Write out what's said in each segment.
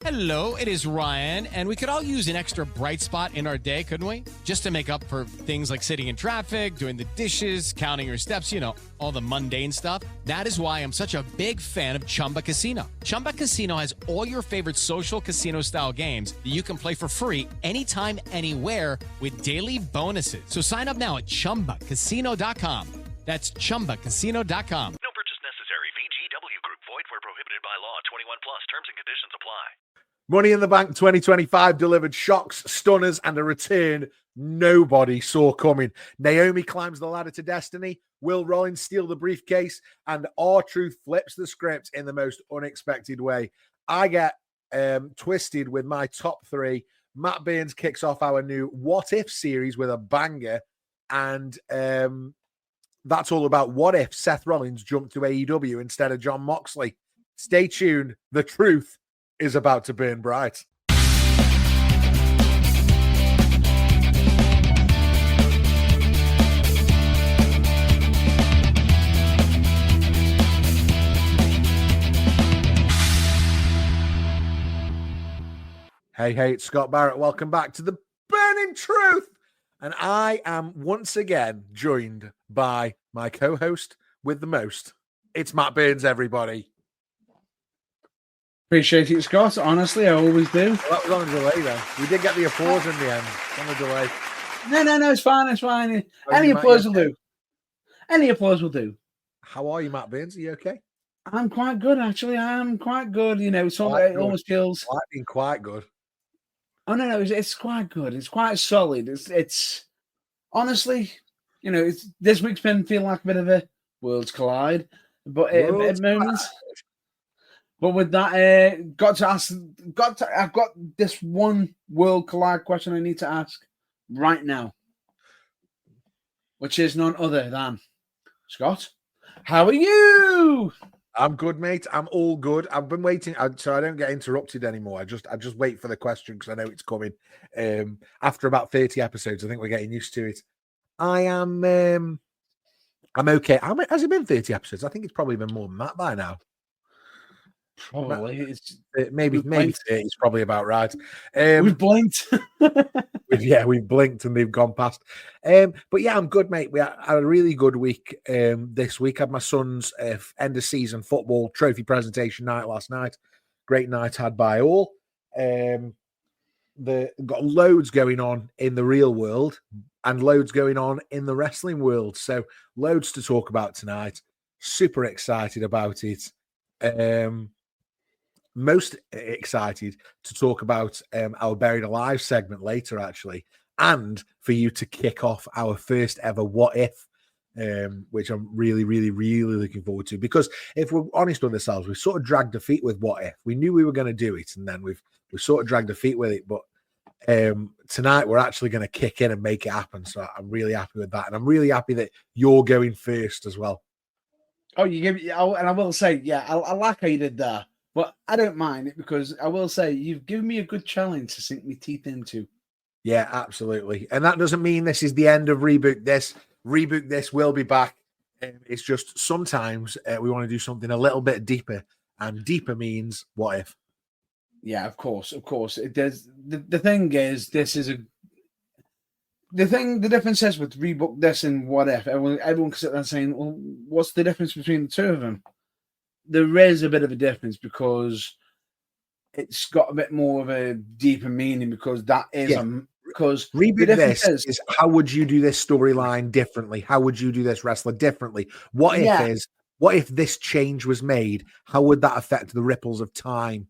Hello, it is Ryan, and we could all use an extra bright spot in our day, couldn't we? Just to make up for things like sitting in traffic, doing the dishes, counting your steps, you know, all the mundane stuff. That is why I'm such a big fan of Chumba Casino. Chumba Casino has all your favorite social casino-style games that you can play for free anytime, anywhere with daily bonuses. So sign up now at ChumbaCasino.com. That's ChumbaCasino.com. No purchase necessary. VGW Group. Void where prohibited by law. 21 plus. Terms and conditions apply. Money in the Bank 2025 delivered shocks, stunners, and a return nobody saw coming. Naomi climbs the ladder to destiny. Will Rollins steal the briefcase? And R-Truth flips the script in the most unexpected way. I get twisted with my top three. Matt Burns kicks off our new What If series with a banger. And that's all about what if Seth Rollins jumped to AEW instead of John Moxley. Stay tuned. The truth is about to burn bright. Hey, it's Scott Barrett. Welcome back to the Burning Truth. And I am once again joined by my co-host with the most. It's Matt Burns, everybody. Appreciate it, Scott. Honestly, I always do. Well, that was on a delay, then. We did get the applause in the end. On a delay. No, it's fine. It's fine. Any applause will do. Any applause will do. How are you, Matt Burns? Are you okay? I'm quite good, actually. I am quite good. You know, so it almost feels. I've been quite good. Oh no, it's quite good. It's quite solid. It's honestly, you know, this week's been feeling like a bit of a worlds collide, but at moments. But with that, I've got this one world collide question I need to ask right now, which is none other than Scott. How are you? I'm good, mate. I'm all good. I've been waiting, so I don't get interrupted anymore. I just wait for the question because I know it's coming. After about 30 episodes, I think we're getting used to it. I'm okay. Has it been 30 episodes? I think it's probably been more than that by now. Probably. It's maybe 30 is probably about right. We've blinked. We've blinked and they've gone past. But yeah, I'm good, mate. We had a really good week this week. I had my son's end of season football trophy presentation night last night. Great night had by all. Got loads going on in the real world and loads going on in the wrestling world. So loads to talk about tonight. Super excited about it. Most excited to talk about our Buried Alive segment later, actually, and for you to kick off our first ever What If, which I'm really, really, really looking forward to. Because if we're honest with ourselves, we've sort of dragged our feet with What If. We knew we were going to do it, and then we've sort of dragged our feet with it. But tonight we're actually going to kick in and make it happen. So I'm really happy with that, and I'm really happy that you're going first as well. Oh, and I will say, yeah, I like how you did that. But I don't mind it because I will say you've given me a good challenge to sink my teeth into. Yeah, absolutely. And that doesn't mean this is the end of Reboot This. Reboot This will be back. It's just sometimes we want to do something a little bit deeper. And deeper means what if? Yeah, of course. It does. The thing is, this is the difference is with Reboot This and What If. Everyone can sit there saying, well, what's the difference between the two of them? There is a bit of a difference because it's got a bit more of a deeper meaning because that is because Reboot This is how would you do this storyline differently? How would you do this wrestler differently? What if this change was made? How would that affect the ripples of time?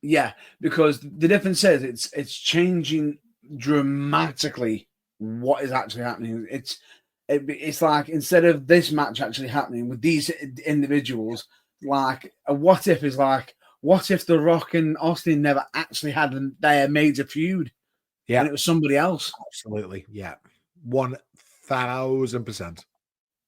Yeah, because the difference is it's changing dramatically what is actually happening. It's like instead of this match actually happening with these individuals. Like a what if is like, what if The Rock and Austin never actually had their major feud? Yeah. And it was somebody else. Absolutely. Yeah. 1000%.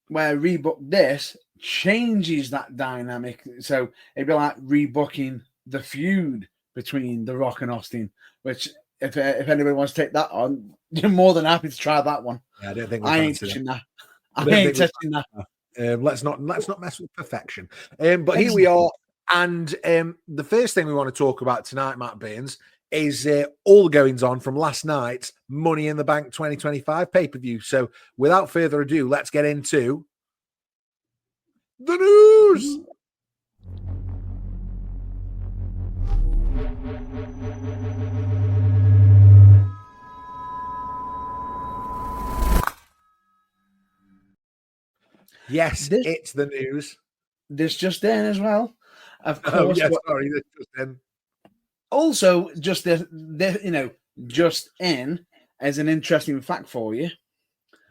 Where Rebook This changes that dynamic. So it'd be like rebooking the feud between The Rock and Austin, which if anybody wants to take that on, you're more than happy to try that one. Yeah, I don't think I ain't touching that. I ain't touching that. Let's not mess with perfection. But here we are And the first thing we want to talk about tonight, Matt Burns, is all the goings on from last night's Money in the Bank 2025 pay-per-view. So without further ado, let's get into the news. Yes, it's the news. This just in as well. Of course. Oh, yes, sorry, this just in. Also, just just in as an interesting fact for you.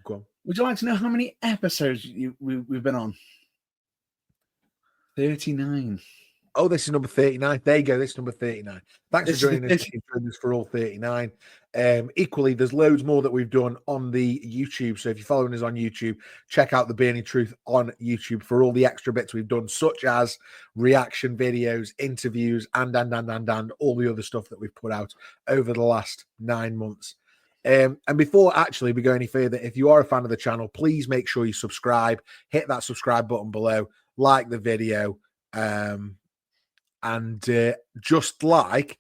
Go on. Would you like to know how many episodes we've been on? 39. Oh, this is number 39. There you go. This is number 39. Thanks for joining us for all 39. Equally, there's loads more that we've done on the YouTube. So if you're following us on YouTube, check out the Burning Truth on YouTube for all the extra bits we've done, such as reaction videos, interviews, and all the other stuff that we've put out over the last 9 months. And before actually we go any further, if you are a fan of the channel, please make sure you subscribe, hit that subscribe button below, like the video, and just like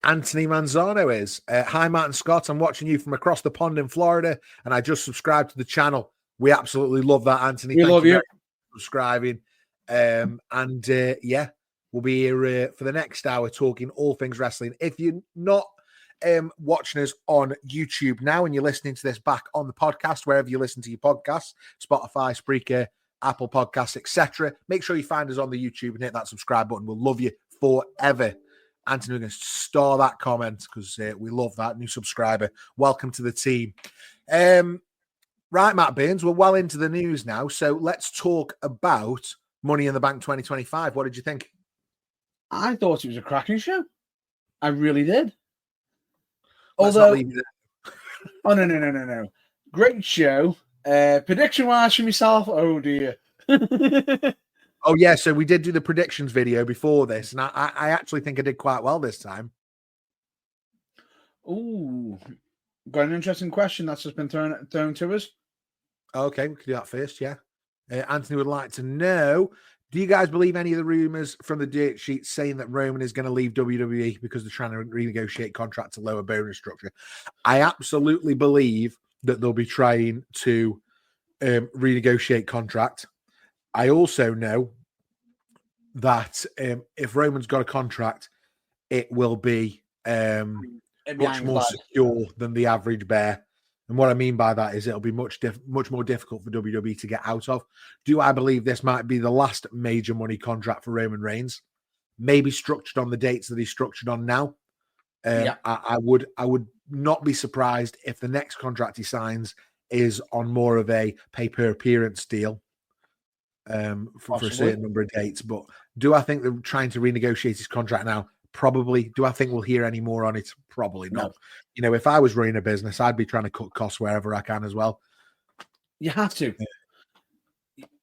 Anthony Manzano is. Hi, Matt and Scott. I'm watching you from across the pond in Florida, and I just subscribed to the channel. We absolutely love that, Anthony. We love you for subscribing. Yeah, we'll be here for the next hour talking all things wrestling. If you're not watching us on YouTube now and you're listening to this back on the podcast, wherever you listen to your podcasts, Spotify, Spreaker, Apple Podcasts, etc., make sure you find us on the YouTube and hit that subscribe button. We'll love you forever. Anthony, we're going to star that comment because we love that new subscriber. Welcome to the team. Right, Matt Burns, we're well into the news now, so let's talk about Money in the Bank 2025. What did you think? I thought it was a cracking show. I really did. Let's not leave you there. Oh, no. Great show. Prediction-wise for myself, oh dear. Oh, yeah, so we did do the predictions video before this, and I actually think I did quite well this time. Ooh, got an interesting question that's just been thrown to us. Okay, we could do that first, yeah. Anthony would like to know, do you guys believe any of the rumors from the dirt sheet saying that Roman is going to leave WWE because they're trying to renegotiate contract to lower bonus structure? I absolutely believe that they'll be trying to renegotiate contract. I also know that if Roman's got a contract, it will be much more secure than the average bear. And what I mean by that is it'll be much more difficult for WWE to get out of. Do I believe this might be the last major money contract for Roman Reigns? Maybe structured on the dates that he's structured on now. I would not be surprised if the next contract he signs is on more of a pay-per-appearance deal for a certain number of dates. But do I think they're trying to renegotiate his contract now? Probably. Do I think we'll hear any more on it? Probably not. No. You know, if I was running a business, I'd be trying to cut costs wherever I can as well. You have to.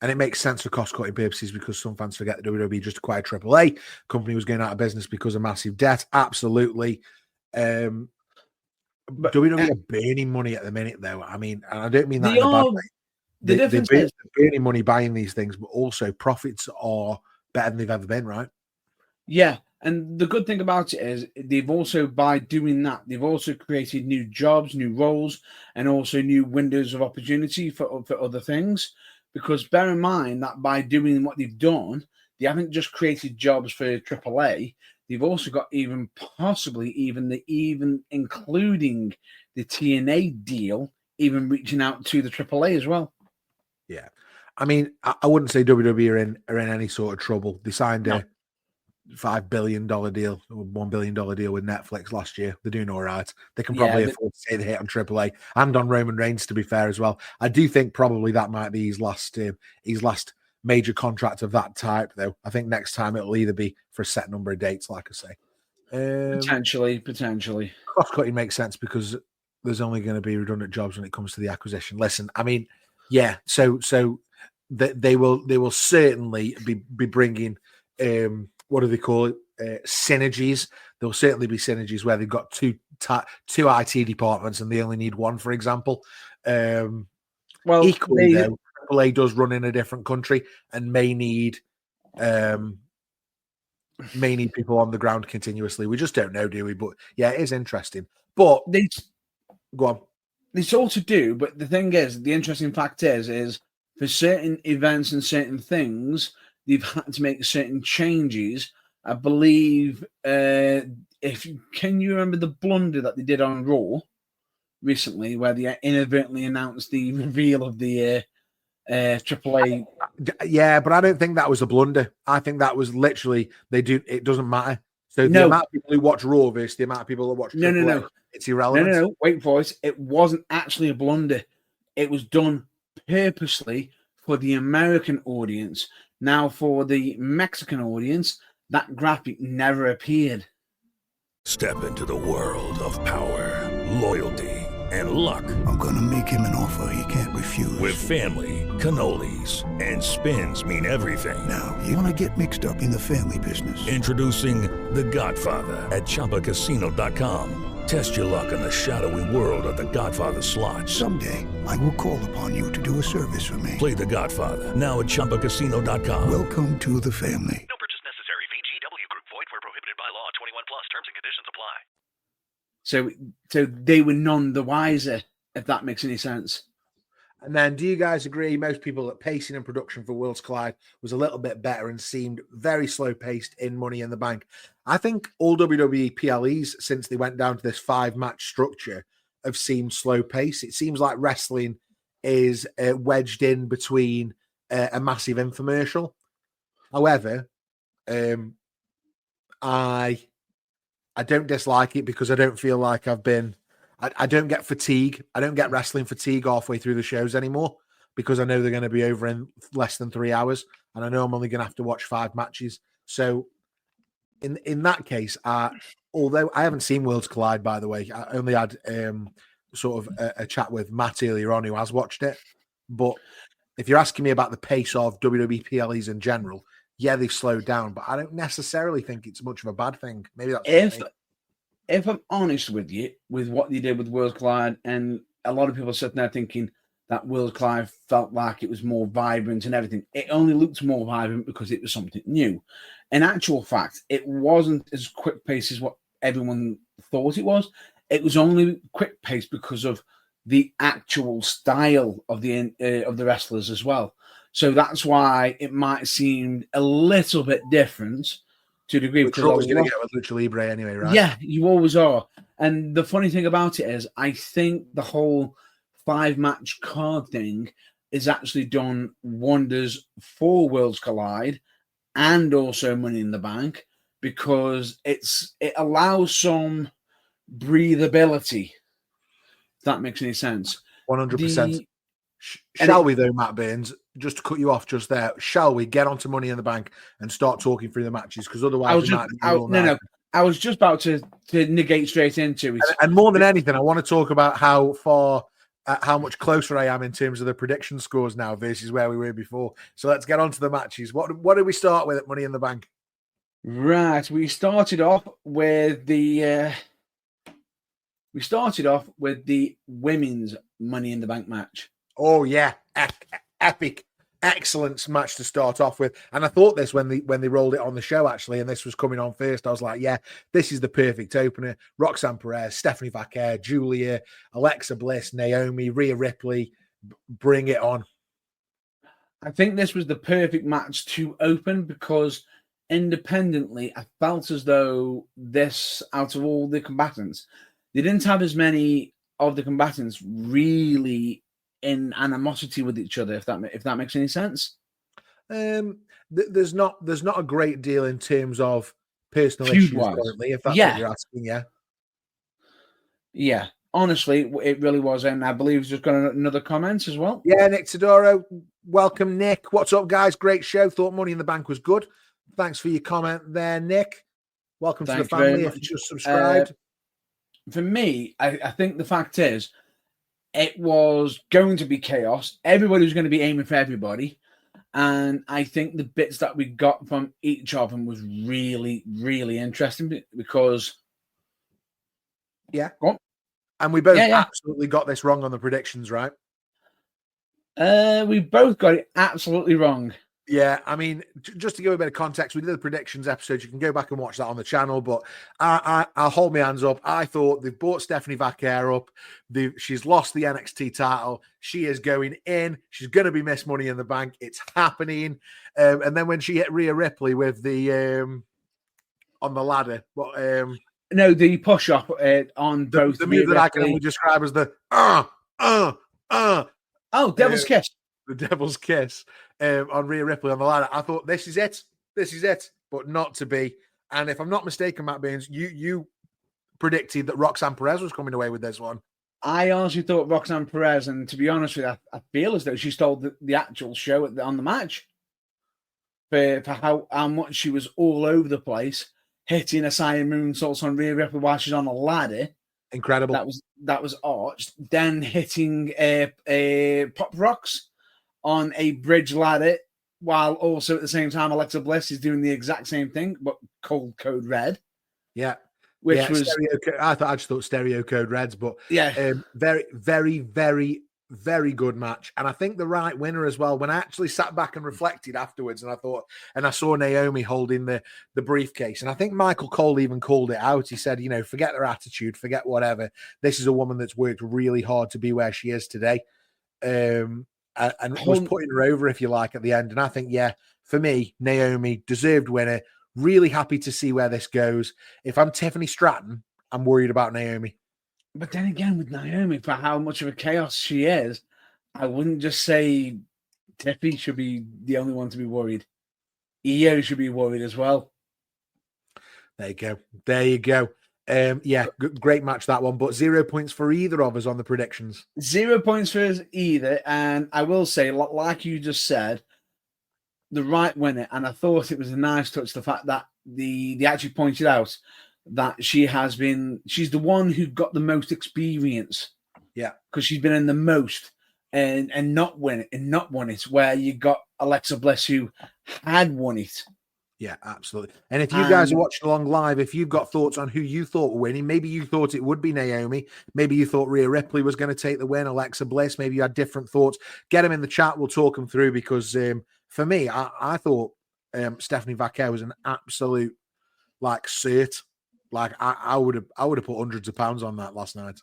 And it makes sense for cost-cutting purposes because some fans forget that WWE just acquired AAA. Company was going out of business because of massive debt. Absolutely. But WWE are burning money at the minute, though. I mean, and I don't mean that in a bad way. The difference is they're burning money buying these things, but also profits are better than they've ever been, right? Yeah. And the good thing about it is they've also, by doing that, they've also created new jobs, new roles, and also new windows of opportunity for other things. Because bear in mind that by doing what they've done, they haven't just created jobs for AAA. They've also got even including the TNA deal, even reaching out to the AAA as well. Yeah, I mean, I wouldn't say WWE are in any sort of trouble. They signed a $5 billion deal, or $1 billion deal with Netflix last year. They're doing all right. They can probably afford to take the hit on AAA and on Roman Reigns, to be fair, as well. I do think probably that might be his last major contract of that type, though. I think next time it'll either be for a set number of dates, like I say. Potentially. Cost-cutting makes sense because there's only going to be redundant jobs when it comes to the acquisition. Listen, I mean, yeah, so they will certainly be bringing what do they call it? Synergies. There'll certainly be synergies where they've got two IT departments and they only need one, for example. Equally, though, AAA does run in a different country and may need may need people on the ground continuously. We just don't know, do we? But yeah, it is interesting. But go on. They sort of do, but the thing is, the interesting fact is for certain events and certain things, they've had to make certain changes. I believe, can you remember the blunder that they did on Raw recently, where they inadvertently announced the reveal of the AAA? Yeah, but I don't think that was a blunder. I think that was literally it doesn't matter. So the amount of people who watch Raw versus the amount of people that watch AAA, no, it's irrelevant. No. Wait for it. It wasn't actually a blunder. It was done purposely for the American audience. Now, for the Mexican audience, that graphic never appeared. Step into the world of power, loyalty, and luck. I'm gonna make him an offer he can't refuse. With family, cannolis, and spins mean everything. Now, you wanna get mixed up in the family business. Introducing The Godfather at ChumbaCasino.com. Test your luck in the shadowy world of The Godfather slot. Someday, I will call upon you to do a service for me. Play The Godfather now at ChumbaCasino.com. Welcome to the family. No purchase necessary. VGW Group. Void where prohibited by law. 21 plus. Terms and conditions apply. So they were none the wiser, if that makes any sense. And then, do you guys agree? Most people that pacing and production for Worlds Collide was a little bit better and seemed very slow paced in Money in the Bank. I think all WWE PLEs, since they went down to this 5-match structure, have seemed slow paced. It seems like wrestling is wedged in between a massive infomercial. However, I don't dislike it because I don't feel like I don't get fatigue. I don't get wrestling fatigue halfway through the shows anymore because I know they're going to be over in less than 3 hours. And I know I'm only going to have to watch 5 matches. So in that case, although I haven't seen Worlds Collide, by the way, I only had sort of a chat with Matt earlier on who has watched it. But if you're asking me about the pace of WWE PLEs in general, yeah, they've slowed down, but I don't necessarily think it's much of a bad thing. Maybe that's if I'm honest with you, with what they did with Worlds Collide, and a lot of people sitting there thinking that Worlds Collide felt like it was more vibrant and everything. It only looked more vibrant because it was something new. In actual fact, it wasn't as quick paced as what everyone thought it was. It was only quick paced because of the actual style of the wrestlers as well. So that's why it might seem a little bit different to a degree. Which you're always going to get with Lucha Libre anyway, right? Yeah, you always are. And the funny thing about it is, I think the whole 5-match card thing is actually done wonders for Worlds Collide and also Money in the Bank because it allows some breathability. If that makes any sense. 100%. Shall we, though, Matt Burns, just to cut you off just there, shall we get onto Money in the Bank and start talking through the matches? Because otherwise, I was just about to negate straight into it. And more than anything, I want to talk about how much closer I am in terms of the prediction scores now versus where we were before. So let's get on to the matches. What did we start with at Money in the Bank? Right, we started off with the women's Money in the Bank match. Oh yeah, epic, excellent match to start off with. And I thought this when they rolled it on the show actually, and this was coming on first. I was like, yeah, this is the perfect opener. Roxanne Perez, Stephanie Vaquer, Julia, Alexa Bliss, Naomi, Rhea Ripley, bring it on. I think this was the perfect match to open because independently, I felt as though this, out of all the combatants, they didn't have as many of the combatants really in animosity with each other, if that makes any sense. There's not a great deal in terms of personal issues currently, if that's what you're asking. Yeah, honestly, it really was. And I believe he's just got another comment as well. Yeah, Nick Todoro, welcome, Nick. What's up, guys? Great show. Thought Money in the Bank was good. Thanks for your comment there, Nick. Welcome to the family. If you just subscribed. For me, I think the fact is, it was going to be chaos. Everybody was going to be aiming for everybody. And I think the bits that we got from each of them was really, really interesting because... Yeah. Go on. And we both absolutely got this wrong on the predictions, right? We both got it absolutely wrong. Yeah, I mean, just to give a bit of context, we did the predictions episode. You can go back and watch that on the channel. But I'll hold my hands up. I thought they've brought Stephanie Vaquer up. She's lost the NXT title. She is going in. She's going to be Miss Money in the Bank. It's happening. And then when she hit Rhea Ripley with the on the ladder, no, the push up on both the move that I can only describe as the Devil's Kiss. The Devil's Kiss on Rhea Ripley on the ladder. I thought this is it, but not to be. And if I'm not mistaken, Matt Baines, you predicted that Roxanne Perez was coming away with this one. I honestly thought Roxanne Perez, and to be honest with you, I feel as though she stole the actual show on the match for how much she was all over the place, hitting a Saiyan moonsaults on Rhea Ripley while she's on a ladder. Incredible. That was arched. Then hitting pop rocks on a bridge ladder, while also at the same time Alexa Bliss is doing the exact same thing, but cold code red. Yeah, which was I just thought stereo code reds, but yeah, very, very, very, very good match. And I think the right winner as well. When I actually sat back and reflected afterwards, and I saw Naomi holding the briefcase, and I think Michael Cole even called it out. He said, forget her attitude, forget whatever. This is a woman that's worked really hard to be where she is today. And was putting her over, if you like, at the end. And I think, for me, Naomi, deserved winner. Really happy to see where this goes. If I'm Tiffany Stratton, I'm worried about Naomi. But then again, with Naomi, for how much of a chaos she is, I wouldn't just say Tiffy should be the only one to be worried. Io should be worried as well. There you go. Great match, that one, but 0 points for either of us on the predictions. 0 points for us either, and I will say, like you just said, the right winner, and I thought it was a nice touch, the fact that they actually pointed out that she's the one who got the most experience. Yeah. Because she's been in the most and not won it, where you got Alexa Bliss who had won it. Yeah, absolutely. And if you guys are watching along live, if you've got thoughts on who you thought were winning, maybe you thought it would be Naomi, maybe you thought Rhea Ripley was going to take the win, Alexa Bliss, maybe you had different thoughts, get them in the chat. We'll talk them through, because for me, I thought Stephanie Vaquer was an absolute cert. I would have put hundreds of pounds on that last night.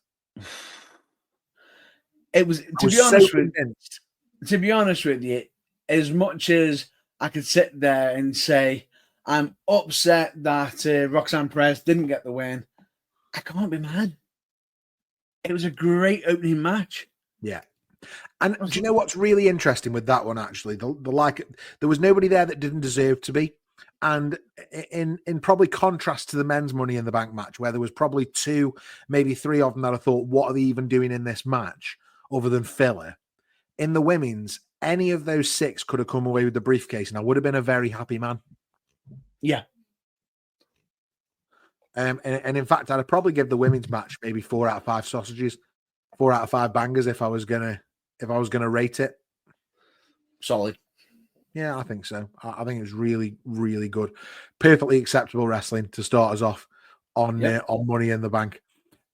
It was to be honest with you, as much as I could sit there and say I'm upset that Roxanne Perez didn't get the win, I can't be mad. It was a great opening match. Yeah. And do you know what's really interesting with that one, actually? There was nobody there that didn't deserve to be. And in probably contrast to the men's Money in the Bank match, where there was probably 2, maybe 3 of them that I thought, what are they even doing in this match other than filler? In the women's, any of those 6 could have come away with the briefcase, and I would have been a very happy man. Yeah. And in fact, I'd probably give the women's match maybe 4 out of 5 sausages, 4 out of 5 bangers if I was gonna rate it. Solid. Yeah, I think so. I think it was really, really good. Perfectly acceptable wrestling to start us off on Money in the Bank.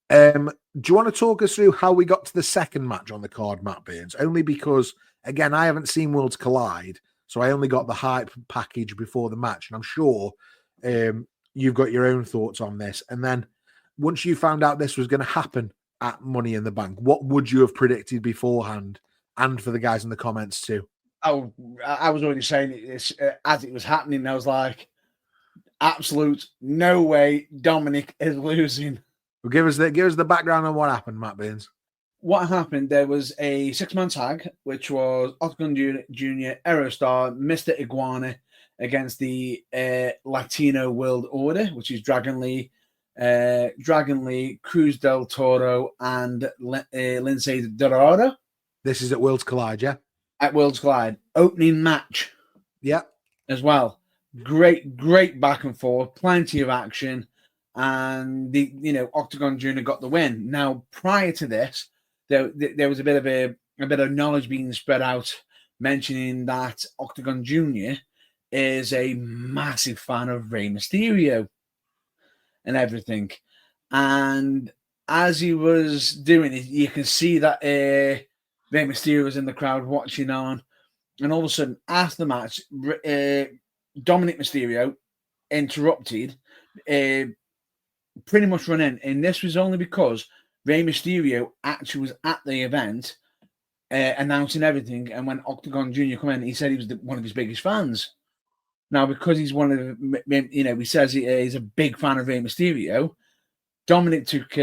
Do you want to talk us through how we got to the second match on the card, Matt Baines? Only because, again, I haven't seen Worlds Collide, so I only got the hype package before the match, and I'm sure you've got your own thoughts on this. And then once you found out this was going to happen at Money in the Bank, what would you have predicted beforehand? And for the guys in the comments too. Oh, I was already saying it as it was happening. I was like, absolute no way Dominic is losing. Well, give us the background on what happened, Matt Baines. What happened? There was a 6-man tag, which was Octagon Jr., Aerostar, Mr. Iguana against the Latino World Order, which is Dragon Lee, Cruz del Toro, and Lindsay Dorado. This is at Worlds Collide, yeah? At Worlds Collide. Opening match. Yeah. As well. Great back and forth. Plenty of action. And Octagon Jr. got the win. Now, prior to this, there was a bit of knowledge being spread out, mentioning that Octagon Jr. is a massive fan of Rey Mysterio and everything. And as he was doing it, you can see that Rey Mysterio was in the crowd watching on, And all of a sudden, after the match, Dominic Mysterio interrupted, pretty much run in. And this was only because Rey Mysterio actually was at the event, announcing everything. And when Octagon Jr. come in, he said he was one of his biggest fans. Now, because he's one of the, he says he's a big fan of Rey Mysterio, Dominic took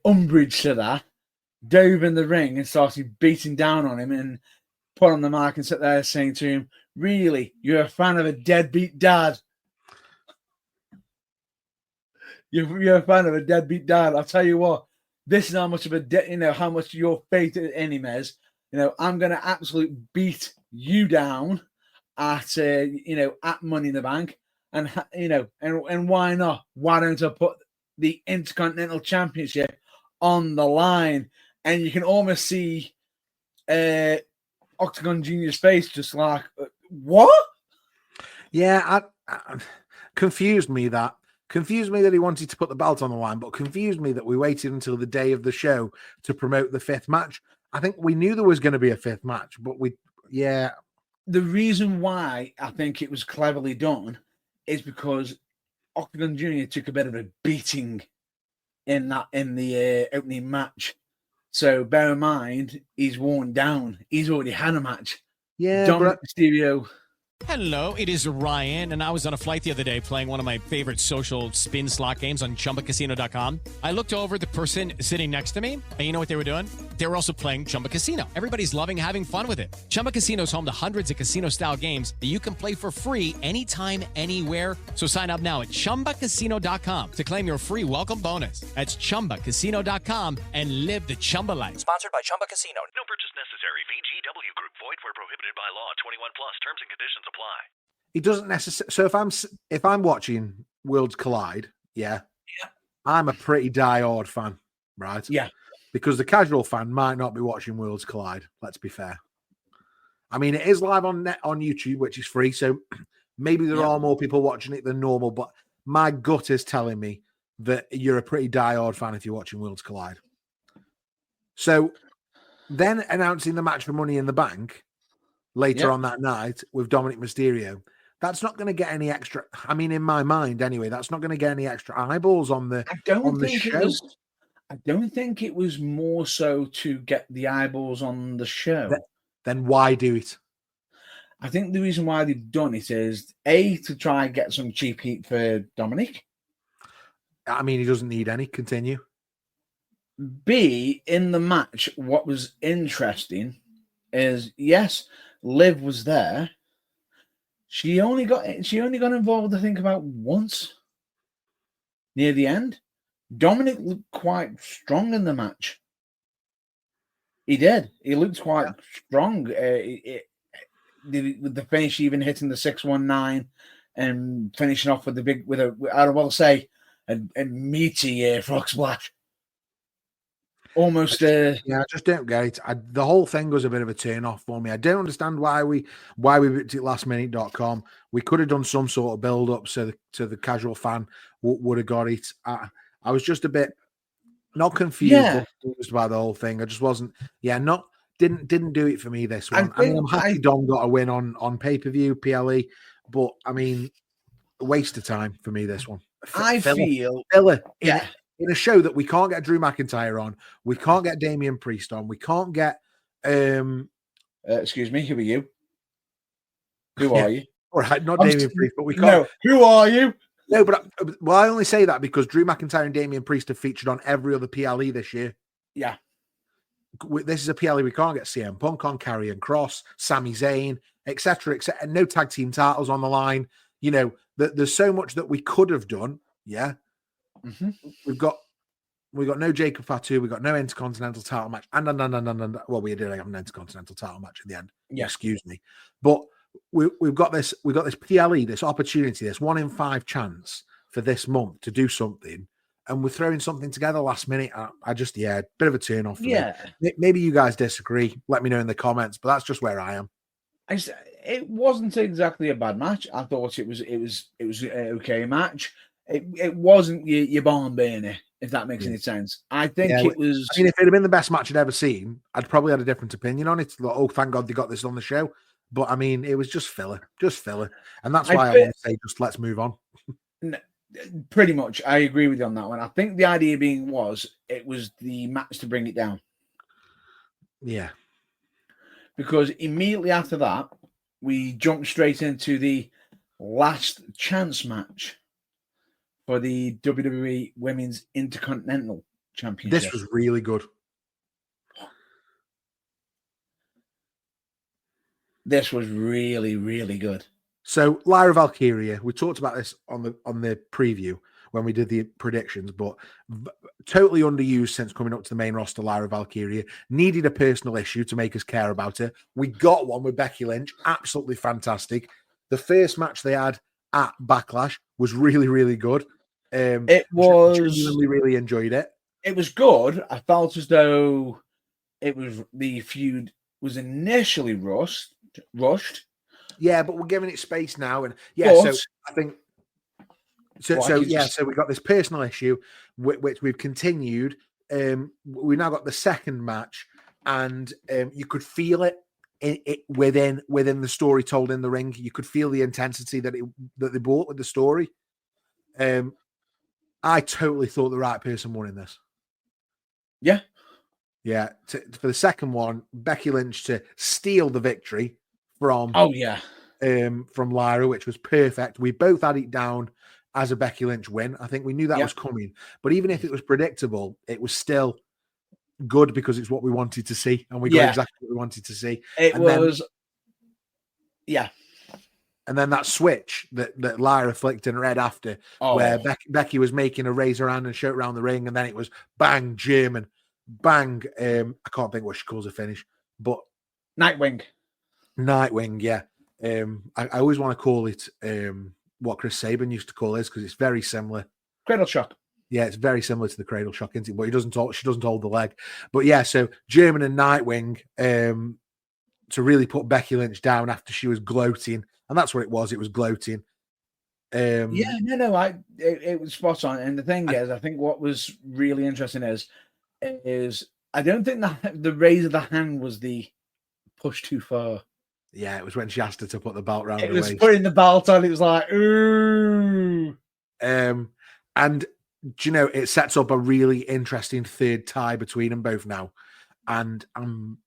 umbrage to that, dove in the ring and started beating down on him and put on the mic and sat there saying to him, "Really, you're a fan of a deadbeat dad? You're a fan of a deadbeat dad. I'll tell you what, this is how much of a how much your faith in him is. I'm going to absolutely beat you down at at Money in the Bank, and and why not? Why don't I put the Intercontinental Championship on the line?" And you can almost see Octagon Jr.'s face, just like, what? Yeah, I confused me that he wanted to put the belt on the line, but confused me that we waited until the day of the show to promote the fifth match. I think we knew there was going to be a fifth match, but the reason why I think it was cleverly done is because Octagon Jr. took a bit of a beating in the opening match. So bear in mind, he's worn down. He's already had a match. Yeah, Dominic Mysterio. Hello, it is Ryan, and I was on a flight the other day playing one of my favorite social spin slot games on ChumbaCasino.com. I looked over at the person sitting next to me, and you know what they were doing? They were also playing Chumba Casino. Everybody's loving having fun with it. Chumba Casino is home to hundreds of casino-style games that you can play for free anytime, anywhere. So sign up now at ChumbaCasino.com to claim your free welcome bonus. That's ChumbaCasino.com and live the Chumba life. Sponsored by Chumba Casino. No purchase necessary. VGW Group. Void where prohibited by law. 21 plus. Terms and conditions apply. He doesn't necessarily. So if I'm watching Worlds Collide, I'm a pretty diehard fan, right? Yeah. Because the casual fan might not be watching Worlds Collide. Let's be fair. I mean, it is live on YouTube, which is free, so maybe there are more people watching it than normal. But my gut is telling me that you're a pretty diehard fan if you're watching Worlds Collide. So then announcing the match for Money in the Bank later on that night with Dominic Mysterio, that's not going to get any extra. I mean, in my mind, anyway, that's not going to get any extra eyeballs on the show. I don't think it was more so to get the eyeballs on the show. Then why do it? I think the reason why they've done it is A, to try and get some cheap heat for Dominic. I mean, he doesn't need any. Continue. B, in the match, what was interesting is, yes, Liv was there. She only got involved, I think, about once near the end. Dominic looked quite strong in the match. He did. He looked quite strong. With the finish, even hitting the 619 and finishing off with a meaty frog splash. Almost. I just don't get it. The whole thing was a bit of a turn off for me. I don't understand why we booked it lastminute.com. We could have done some sort of build up so the casual fan would have got it. I was just a bit not confused, but confused by the whole thing. I just wasn't. Didn't do it for me this one. I'm happy Dom got a win on pay-per-view PLE, but I mean, a waste of time for me this one. Filler. In a show that we can't get Drew McIntyre on, we can't get Damian Priest on, we can't get. Excuse me, who are you? Who are you? All right, not Damian Priest, but we can't. No, who are you? No, but I only say that because Drew McIntyre and Damian Priest have featured on every other PLE this year. Yeah. This is a PLE we can't get CM Punk on, Karrion Kross, Sami Zayn, etc., etc. No tag team titles on the line. There's so much that we could have done. Yeah. Mm-hmm. We've got no Jacob Fatu, we've got no Intercontinental title match, and well, we did have an Intercontinental title match in the end. Yeah. Excuse me, but we've got this PLE, this opportunity, this 1 in 5 chance for this month to do something, and we're throwing something together last minute. I just bit of a turn off. Maybe you guys disagree. Let me know in the comments, but that's just where I am. It wasn't exactly a bad match. I thought it was an okay match. It wasn't your barn burner, if that makes any sense. I think it was. I mean, if it had been the best match I'd ever seen, I'd probably had a different opinion on it. Like, oh, thank God they got this on the show. But I mean, it was just filler, and that's I why I want to say just let's move on. Pretty much, I agree with you on that one. I think the idea being it was the match to bring it down. Yeah, because immediately after that, we jumped straight into the last chance match for the WWE Women's Intercontinental Championship. this was really good. This was really, really good. So Lyra Valkyria, we talked about this on the preview when we did the predictions, but totally underused since coming up to the main roster. Lyra Valkyria needed a personal issue to make us care about her. We got one with Becky Lynch, absolutely fantastic. The first match they had at Backlash was really, really good. It was genuinely really enjoyed it. It was good. I felt as though the feud was initially rushed. Yeah, but we're giving it space now, and so I think so we got this personal issue which we've continued. We now got the second match, and you could feel it within the story told in the ring. You could feel the intensity that they brought with the story. I totally thought the right person won in this. Yeah. For the second one, Becky Lynch to steal the victory from from Lyra, which was perfect. We both had it down as a Becky Lynch win. I think we knew that was coming, but even if it was predictable, it was still good because it's what we wanted to see, and we got exactly what we wanted to see. And then that switch that Lyra flicked in red after, where Becky was making a raise around and shout around the ring, and then it was bang, German, bang. I can't think what she calls a finish, but Nightwing, yeah. I always want to call it what Chris Sabin used to call his because it's very similar. Cradle shock. Yeah, it's very similar to the cradle shock, isn't it? But she doesn't hold the leg. But yeah, so German and Nightwing to really put Becky Lynch down after she was gloating. And that's what it was. It was gloating. It was spot on. And the thing is, I think what was really interesting is I don't think that the raise of the hand was the push too far. Yeah, it was when she asked her to put the belt around her waist. It was waist. putting the belt on. It was like, ooh. And do you know, it sets up a really interesting third tie between them both now. And I'm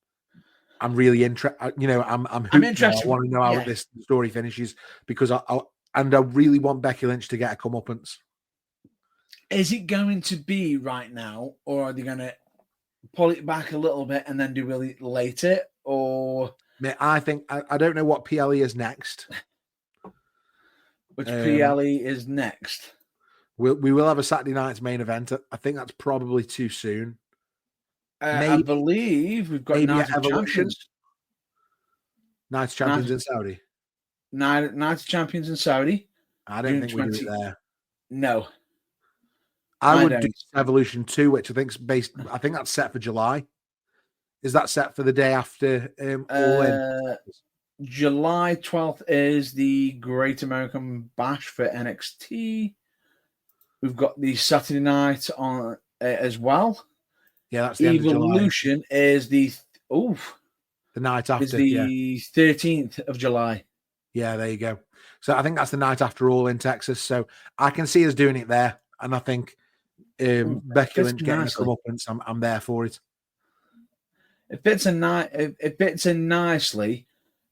really interested. I'm interested. I want to know how this story finishes because I really want Becky Lynch to get a comeuppance. Is it going to be right now, or are they going to pull it back a little bit and then do really later? Or I think I don't know what PLE is next. Which PLE is next? We will have a Saturday night's main event. I think that's probably too soon. I believe we've got Night of Champions. Night of Champions in Saudi. Night of Champions in Saudi. I don't think we do it there. No. I would do Evolution 2, which I think that's set for July. Is that set for the day after All In? July 12th is the Great American Bash for NXT. We've got the Saturday night on as well. Yeah, that's the Evolution end of July. Is the night after. Is the 13th of July. Yeah, there you go. So I think that's the night after All In Texas. So I can see us doing it there, and I think Becky Lynch getting a comeuppance. I'm there for it. It fits in nicely.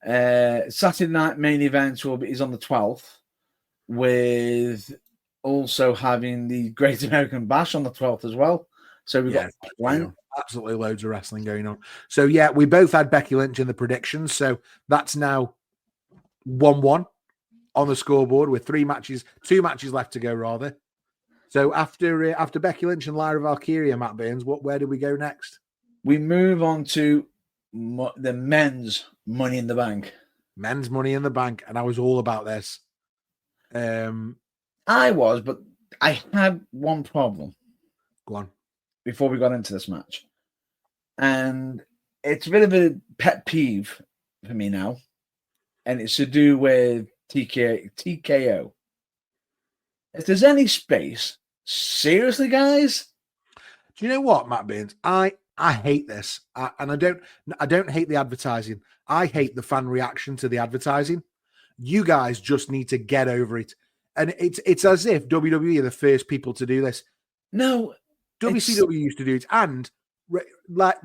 Saturday night main event is on the 12th, with also having the Great American Bash on the 12th as well. So we've got absolutely loads of wrestling going on. So yeah, we both had Becky Lynch in the predictions. So that's now 1-1 on the scoreboard with 2 matches left to go rather. So after Becky Lynch and Lyra Valkyria, Matt Burns, where do we go next? We move on to the men's Money in the Bank. Men's Money in the Bank, and I was all about this. I was, but I had one problem. Go on. Before we got into this match. And it's a bit of a pet peeve for me now. And it's to do with TKO. If there's any space, seriously, guys? Do you know what, Matt Burns? I I hate this, and I don't hate the advertising. I hate the fan reaction to the advertising. You guys just need to get over it. And it's as if WWE are the first people to do this. No, WCW used to do it, and like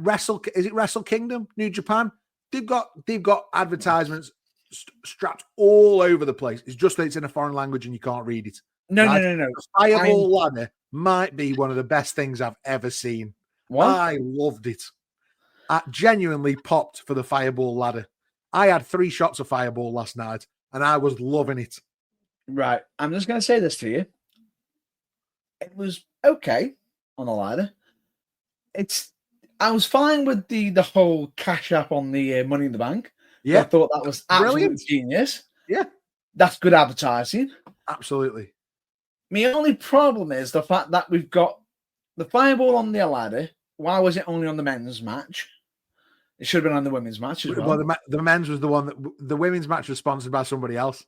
is it Wrestle Kingdom, New Japan? They've got advertisements strapped all over the place. It's just that it's in a foreign language and you can't read it. No. The Fireball ladder might be one of the best things I've ever seen. What? I loved it. I genuinely popped for the Fireball ladder. I had 3 shots of Fireball last night, and I was loving it. Right. I'm just going to say this to you. It was okay on the ladder. I was fine with the whole cash app on the Money in the Bank. Yeah. I thought that was absolutely Brilliant. genius. Yeah. That's good advertising. Absolutely. My only problem is the fact that we've got the Fireball on the ladder. Why was it only on the men's match? It should have been on the women's match as well. Well, the men's was the one that the women's match was sponsored by somebody else.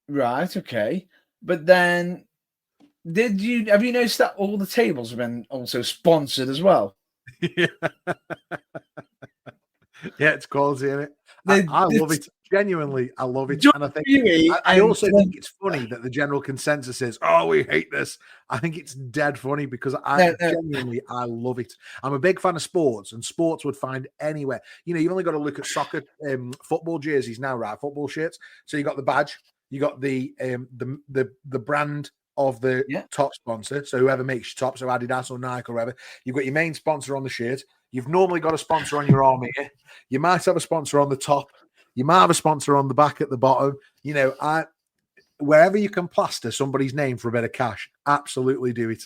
Right, okay. But then have you noticed that all the tables have been also sponsored as well? Yeah. Yeah, it's quality, isn't it? I love it. Genuinely, I love it. And I think I also think it's funny that the general consensus is, oh, we hate this. I think it's dead funny because genuinely I love it. I'm a big fan of sports, and sports would find anywhere. You know, you've only got to look at soccer, football jerseys now, right? Football shirts. So you got the badge, you got the brand of the top sponsor. So whoever makes your top, so Adidas or Nike or whatever, you've got your main sponsor on the shirt. You've normally got a sponsor on your arm here. You might have a sponsor on the top. You might have a sponsor on the back at the bottom. You know, wherever you can plaster somebody's name for a bit of cash, absolutely do it.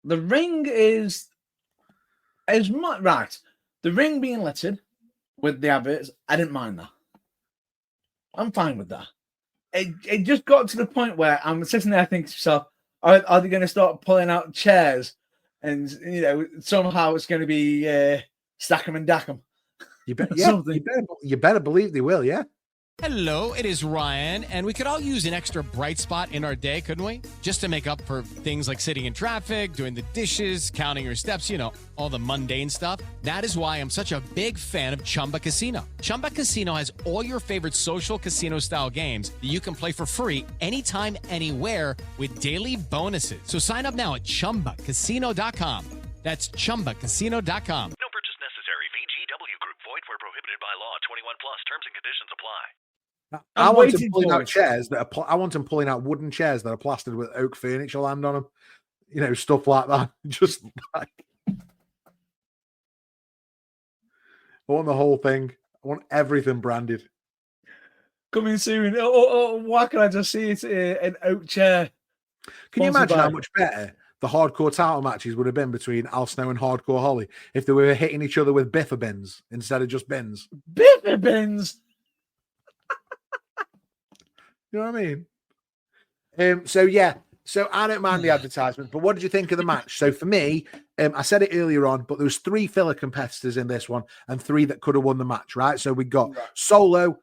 The ring is much right. The ring being littered with the adverts, I didn't mind that. I'm fine with that. It just got to the point where I'm sitting there thinking to myself, are they going to start pulling out chairs? And, you know, somehow it's going to be stack 'em and dack 'em. You better believe they will, yeah. Hello, it is Ryan, and we could all use an extra bright spot in our day, couldn't we? Just to make up for things like sitting in traffic, doing the dishes, counting your steps, you know, all the mundane stuff. That is why I'm such a big fan of Chumba Casino. Chumba Casino has all your favorite social casino-style games that you can play for free anytime, anywhere with daily bonuses. So sign up now at ChumbaCasino.com. That's ChumbaCasino.com. No purchase necessary. VGW Group. Void where prohibited by law. 21 plus. Terms and conditions apply. I want them pulling out chairs that are. I want them pulling out wooden chairs that are plastered with oak furniture land on them. You know, stuff like that. Just like, I want the whole thing. I want everything branded. Coming soon. Why can I just see it? An oak chair. Can you imagine how much better the hardcore title matches would have been between Al Snow and Hardcore Holly if they were hitting each other with biffa bins instead of just bins? Biffa bins. You know what I mean? So I don't mind the advertisement, but what did you think of the match? So for me, I said it earlier on, but there was 3 filler competitors in this one and 3 that could have won the match, right? So we got Solo,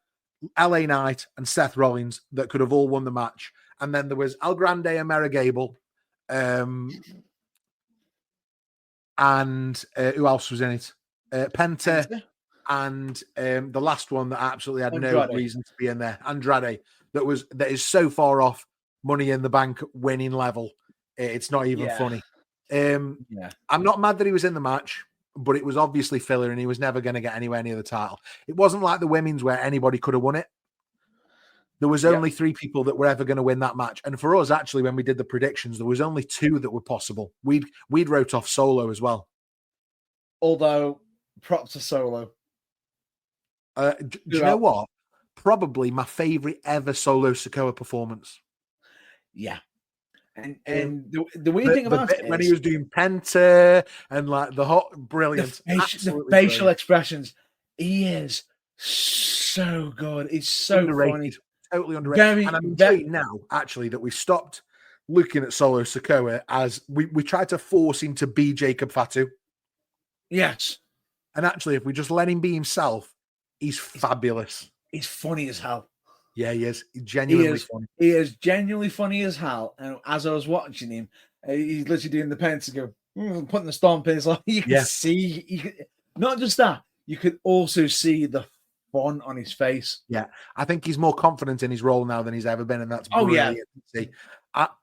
LA Knight, and Seth Rollins that could have all won the match. And then there was El Grande and Mera Gable. And who else was in it? Penta. And the last one that absolutely had no reason to be in there, Andrade. That is so far off Money in the Bank winning level. It's not even funny. I'm not mad that he was in the match, but it was obviously filler and he was never going to get anywhere near the title. It wasn't like the women's where anybody could have won it. There was only 3 people that were ever going to win that match. And for us, actually, when we did the predictions, there was only 2 that were possible. We'd wrote off Solo as well. Although, props to Solo. Do you know what? Probably my favorite ever Solo Sikoa performance. Yeah. And the weird thing about it is when he was doing Penta and like the hot, brilliant. The facial expressions. He is so good. He's so underrated. funny. Totally underrated. And I'm intrigued now, actually, that we stopped looking at Solo Sikoa as we tried to force him to be Jacob Fatu. Yes. And actually, if we just let him be himself, he's fabulous. He's funny as hell. Yeah, he is. He's genuinely funny. He is genuinely funny as hell. And as I was watching him, he's literally doing the pants to go, putting the stomp in. It's like you can see, not just that, you could also see the fun on his face. Yeah, I think he's more confident in his role now than he's ever been, and that's brilliant to see.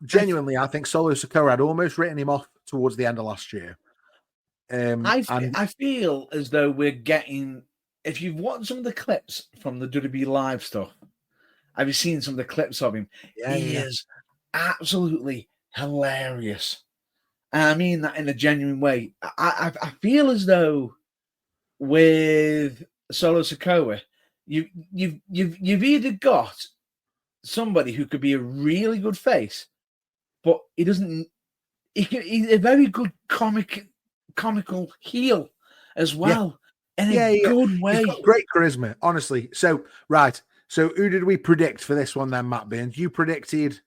Genuinely, I think Solo Sikoa had almost written him off towards the end of last year. I feel as though we're getting. If you've watched some of the clips from the WWE Live stuff, have you seen some of the clips of him? He is absolutely hilarious, and I mean that in a genuine way. I feel as though with Solo Sikoa, you've either got somebody who could be a really good face, but he doesn't. He's a very good comical heel as well, in a good way. He's got great charisma, honestly. So who did we predict for this one then, Matt Burns? You predicted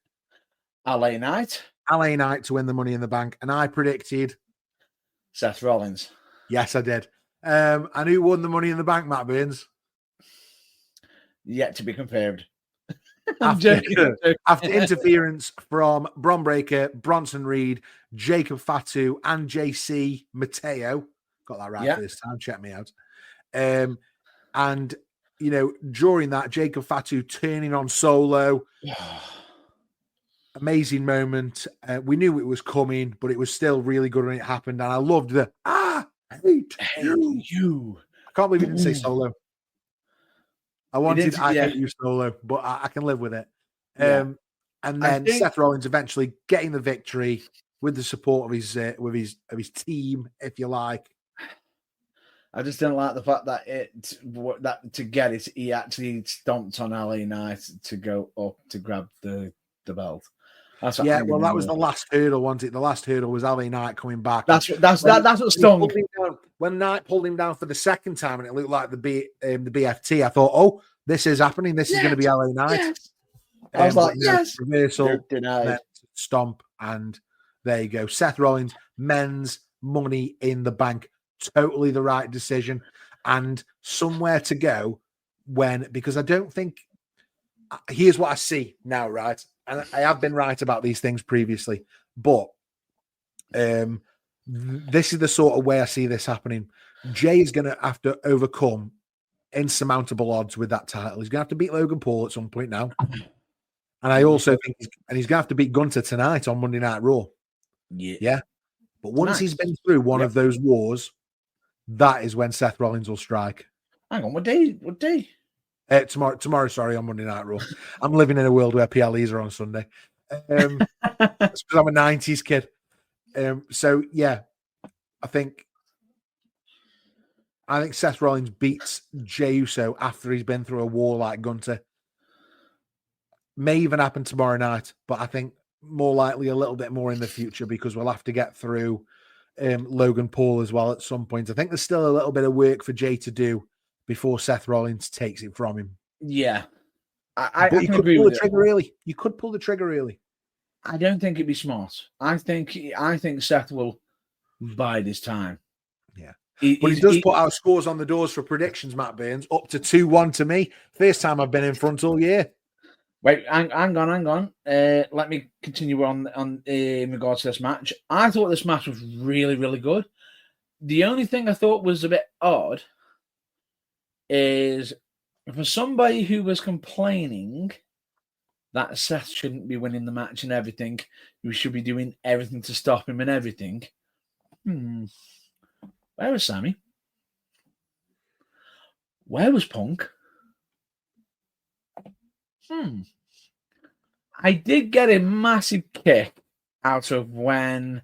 LA Knight to win the Money in the Bank, and I predicted Seth Rollins. Yes, I did. And who won the Money in the Bank, Matt Burns? Yet to be confirmed. After interference from Bron Breakker, Bronson Reed, Jacob Fatu, and JC Mateo. Got that right first time. Check me out. And, during that, Jacob Fatu turning on Solo. Amazing moment. We knew it was coming, but it was still really good when it happened. And I loved the, hate you. I can't believe he didn't say Solo. I hate you, Solo, but I can live with it. And then Seth Rollins eventually getting the victory with the support of his team, if you like. I just didn't like the fact that to get it, he actually stomped on LA Knight to go up to grab the belt. That was the last hurdle, wasn't it? The last hurdle was LA Knight coming back. That's what stung. When Knight pulled him down for the second time and it looked like the BFT, I thought, oh, this is happening. This is going to be LA Knight. Yes. I was like, yes. Reversal, stomp, and there you go. Seth Rollins, men's Money in the Bank. Totally the right decision. And somewhere to go because I don't think, here's what I see now, right? And I have been right about these things previously, but this is the sort of way I see this happening. Jay is going to have to overcome insurmountable odds with that title. He's going to have to beat Logan Paul at some point now. And I also think he's going to have to beat Gunter tonight on Monday Night Raw. Yeah. But once he's been through one of those wars, that is when Seth Rollins will strike. Hang on, what day? Tomorrow, sorry, on Monday Night Raw. I'm living in a world where PLEs are on Sunday. It's because I'm a 90s kid. I think Seth Rollins beats Jey Uso after he's been through a war like Gunter. May even happen tomorrow night, but I think more likely a little bit more in the future because we'll have to get through Logan Paul as well at some point. I think there's still a little bit of work for Jey to do before Seth Rollins takes it from him. Yeah. I can agree with you. You could pull the trigger early. I don't think it'd be smart. I think Seth will bide his time. Yeah. But he does put our scores on the doors for predictions, Matt Burns, up to 2-1 to me. First time I've been in front all year. Wait, hang on. Let me continue on in regards to this match. I thought this match was really, really good. The only thing I thought was a bit odd is for somebody who was complaining that Seth shouldn't be winning the match and everything, we should be doing everything to stop him and everything. Where was Sammy? Where was Punk? I did get a massive kick out of when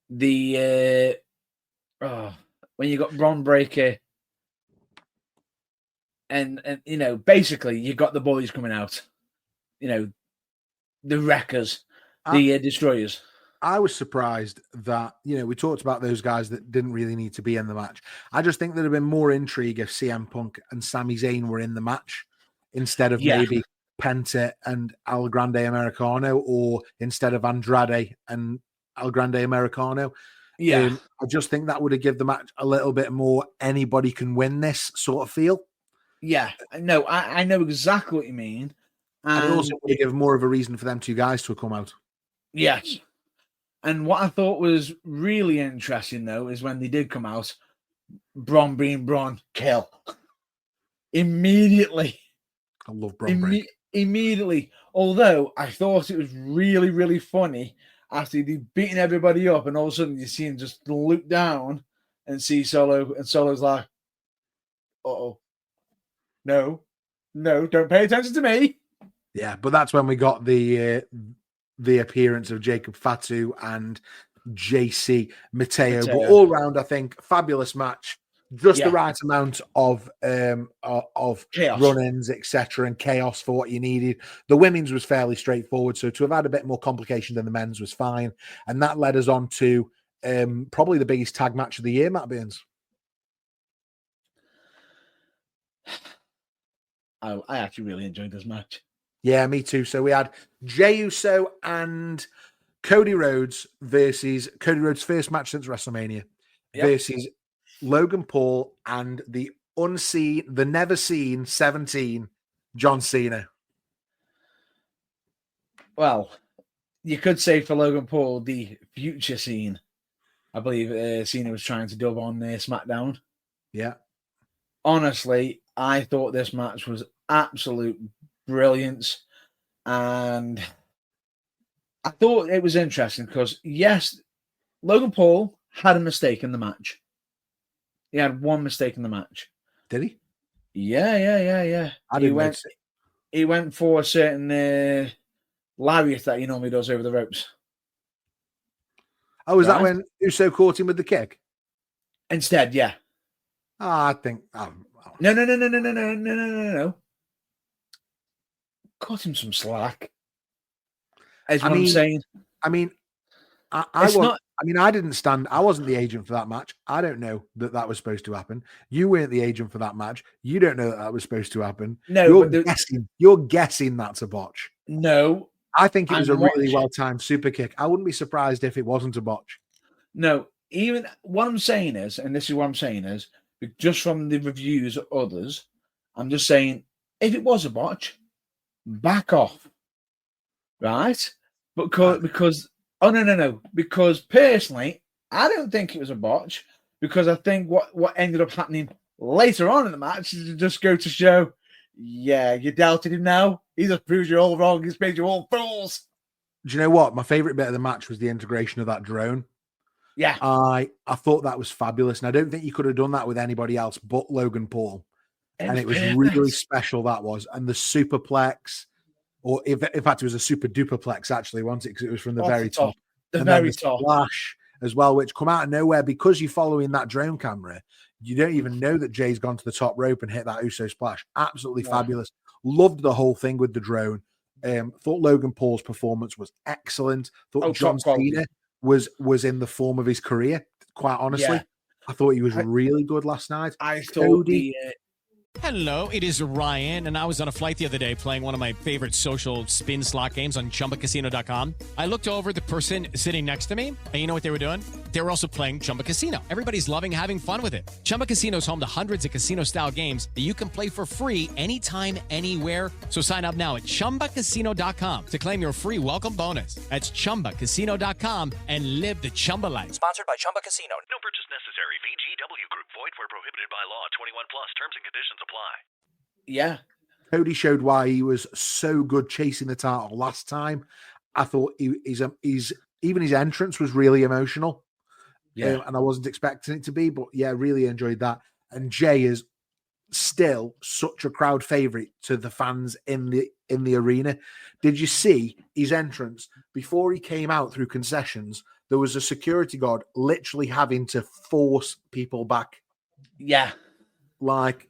when you got Bron Breakker and basically you got the boys coming out, the wreckers, the destroyers. I was surprised that, we talked about those guys that didn't really need to be in the match. I just think there'd have been more intrigue if CM Punk and Sami Zayn were in the match instead of maybe Penta and El Grande Americano, or instead of Andrade and El Grande Americano. I just think that would have given the match a little bit more anybody can win this sort of feel. Yeah, no, I know exactly what you mean. And it also would have given more of a reason for them two guys to come out. Yes. And what I thought was really interesting, though, is when they did come out, Braun being Braun, kill. Immediately. I love Braun Immediately. Although I thought it was really, really funny after he'd beaten everybody up, and all of a sudden you see him just look down and see Solo, and Solo's like, uh-oh. No, don't pay attention to me. Yeah, but that's when we got the appearance of Jacob Fatu and JC Mateo. But all round, I think fabulous match. Just the right amount of run-ins, etc., and chaos for what you needed. The women's was fairly straightforward, so to have had a bit more complication than the men's was fine. And that led us on to probably the biggest tag match of the year, Matt Burns. I actually really enjoyed this match. Yeah, me too. So we had Jey Uso and Cody Rhodes versus Cody Rhodes' first match since WrestleMania versus Logan Paul and the never seen 17 John Cena. Well, you could say for Logan Paul, the future scene. I believe Cena was trying to dub on SmackDown. Yeah. Honestly, I thought this match was absolute brilliance. And I thought it was interesting because, yes, Logan Paul had a mistake in the match. He had one mistake in the match. Did he? Yeah. He went for a certain lariat that he normally does over the ropes. Oh, is that when Uso caught him with the kick? Instead, yeah. I think. No. Cut him some slack. Is what I'm saying. I mean, I didn't stand. I wasn't the agent for that match. I don't know that was supposed to happen. You weren't the agent for that match. You don't know that was supposed to happen. No, you're guessing that's a botch. No, I think it was a really well-timed super kick. I wouldn't be surprised if it wasn't a botch. No, even what I'm saying is, and this is what I'm saying is, just from the reviews of others, I'm just saying, if it was a botch, back off, right? Because personally, I don't think it was a botch, because I think what ended up happening later on in the match is to just go to show, yeah, you doubted him now. He just proves you're all wrong. He's made you all fools. Do you know what? My favorite bit of the match was the integration of that drone. Yeah. I thought that was fabulous. And I don't think you could have done that with anybody else but Logan Paul. And it was really special, that was. And the superplex, or in fact, it was a super duperplex, actually, wasn't it? Because it was from the very top. The very top. Splash as well, which come out of nowhere because you're following that drone camera. You don't even know that Jay's gone to the top rope and hit that Uso splash. Absolutely fabulous. Loved the whole thing with the drone. Thought Logan Paul's performance was excellent. Thought John Cena was in the form of his career, quite honestly. Yeah. I thought he was really good last night. I thought Hello, it is Ryan, and I was on a flight the other day playing one of my favorite social spin slot games on chumbacasino.com. I looked over at the person sitting next to me, and you know what they were doing? They were also playing Chumba Casino. Everybody's loving having fun with it. Chumba Casino is home to hundreds of casino-style games that you can play for free anytime, anywhere. So sign up now at chumbacasino.com to claim your free welcome bonus. That's chumbacasino.com and live the Chumba life. Sponsored by Chumba Casino. No purchase necessary. VGW Group. Void where prohibited by law. 21 plus. Terms and conditions apply. Yeah. Cody showed why he was so good chasing the title last time. I thought he's even his entrance was really emotional. Yeah. And I wasn't expecting it to be, but yeah, really enjoyed that. And Jay is still such a crowd favorite to the fans in the arena. Did you see his entrance before he came out through concessions? There was a security guard literally having to force people back. Yeah. Like,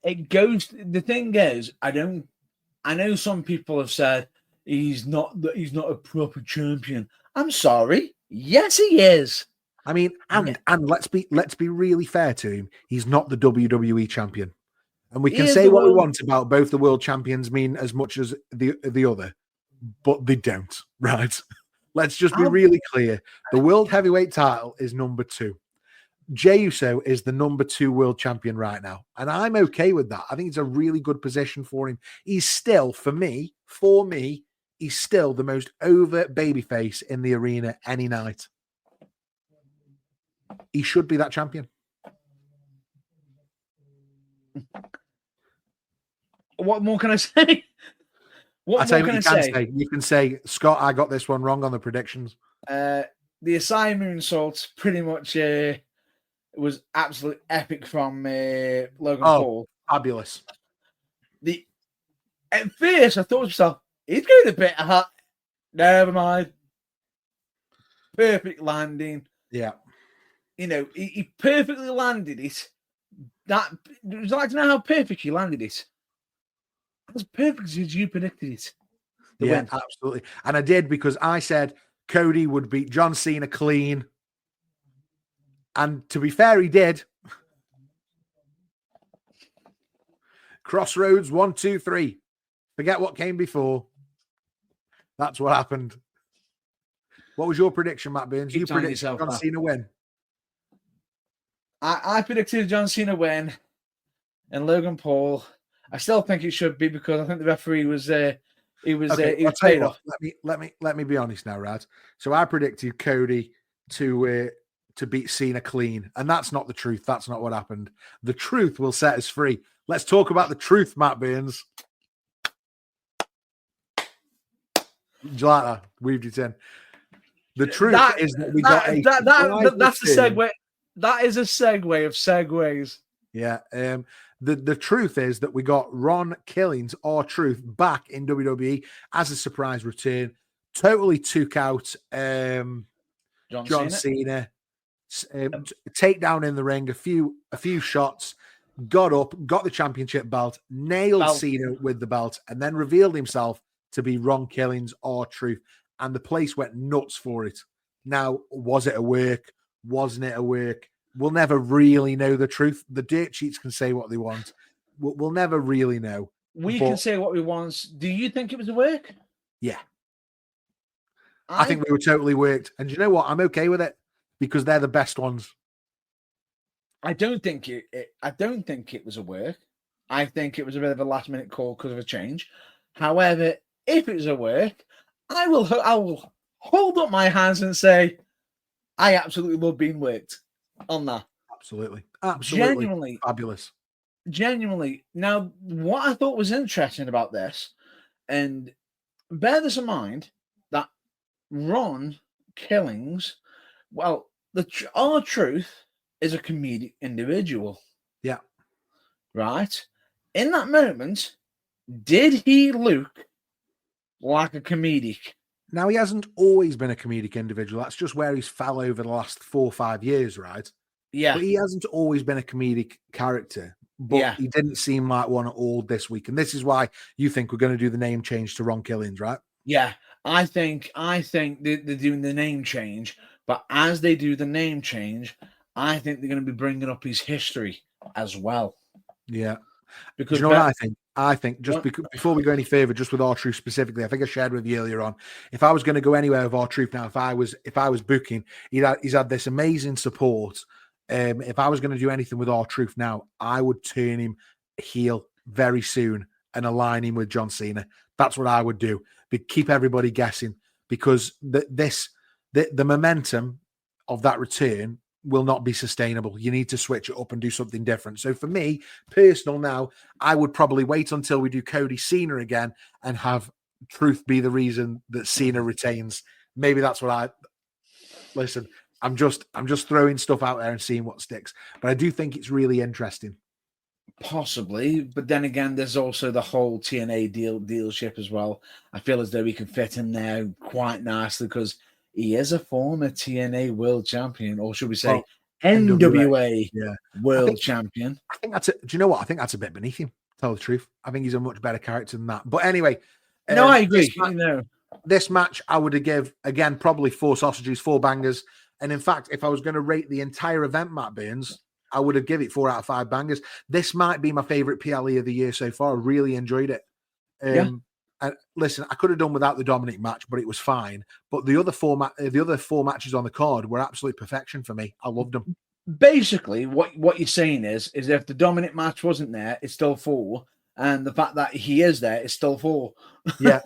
it goes. The thing is, I know some people have said he's not a proper champion. I'm sorry. Yes, he is. I mean, and let's be really fair to him. He's not the WWE champion, and we can say what we want about both the world champions mean as much as the other, but they don't. Right? Let's just be really clear. The world heavyweight title is number 2. Jey Uso is the number 2 world champion right now. And I'm okay with that. I think it's a really good position for him. He's still, for me, he's still the most over babyface in the arena any night. He should be that champion. What more can I say? What more can I say? You can say, Scott, I got this one wrong on the predictions. The Asai moonsault pretty much was absolutely epic from Logan Paul. Fabulous. At first, I thought to myself, he's going a bit hot. Never mind. Perfect landing. Yeah. You know, he perfectly landed it. Would you like to know how perfect he landed it? As perfect as you predicted it. Yeah, absolutely. And I did, because I said Cody would beat John Cena clean. And to be fair, he did. Crossroads 1, 2, 3. Forget what came before. That's what happened. What was your prediction, Matt Burns? You predicted John Cena win. I predicted John Cena win and Logan Paul. I still think it should be, because I think the referee was he was paid off. Let me be honest now, Rad. So I predicted Cody to beat Cena clean, and that's not the truth. That's not what happened. The truth will set us free. Let's talk about the truth, Matt Burns. Do you like that? Weaved it in. The truth is that we got that's a segue. That is a segue of segues. Yeah. The truth is that we got Ron Killings, R-Truth, back in WWE as a surprise return. Totally took out John Cena. Takedown in the ring, a few shots, got up, got the championship belt, nailed Cena with the belt, and then revealed himself to be Ron Killings, R-Truth. And the place went nuts for it. Now, was it a work? Wasn't it a work? We'll never really know the truth. The dirt sheets can say what they want. We'll never really know. We can say what we want. Do you think it was a work? Yeah. I think we were totally worked. And you know what? I'm okay with it, because they're the best ones. I don't think it was a work. I think it was a bit of a last minute call because of a change. However, if it was a work, I will hold up my hands and say, I absolutely love being worked on that. Absolutely. Genuinely. Fabulous. Genuinely. Now, what I thought was interesting about this, and bear this in mind, that Ron Killings, well, R-Truth is a comedic individual. Yeah. Right? In that moment, did he look like a comedic? Now, he hasn't always been a comedic individual. That's just where he's fell over the last 4 or 5 years, right? Yeah. But he hasn't always been a comedic character. But he didn't seem like one at all this week. And this is why you think we're going to do the name change to Ron Killings, right? Yeah. I think they're doing the name change. But as they do the name change, I think they're going to be bringing up his history as well. Yeah. Because you know what I think? I think before we go any further, just with R-Truth specifically, I think I shared with you earlier on. If I was going to go anywhere with R-Truth now, if I was booking, he's had this amazing support. If I was going to do anything with R-Truth now, I would turn him heel very soon and align him with John Cena. That's what I would do. But keep everybody guessing, because the momentum of that return will not be sustainable. You need to switch it up and do something different. So for me, personal now, I would probably wait until we do Cody Cena again and have Truth be the reason that Cena retains. Maybe that's what listen, I'm just throwing stuff out there and seeing what sticks. But I do think it's really interesting. Possibly, but then again, there's also the whole TNA dealership as well. I feel as though he can fit in there quite nicely, because he is a former TNA world champion, or should we say NWA world champion. I think do you know what? I think that's a bit beneath him, to tell the truth. I think he's a much better character than that. But anyway. No, I agree. This match, I would give, again, probably 4 sausages, 4 bangers. And in fact, if I was going to rate the entire event, Matt Burns, I would have given it 4 out of 5 bangers. This might be my favorite PLE of the year so far. I really enjoyed it. And listen, I could have done without the Dominic match, but it was fine. But the other 4 matches on the card were absolute perfection for me. I loved them. Basically, what you're saying is if the Dominic match wasn't there, it's still 4, and the fact that he is there is still 4. Yeah,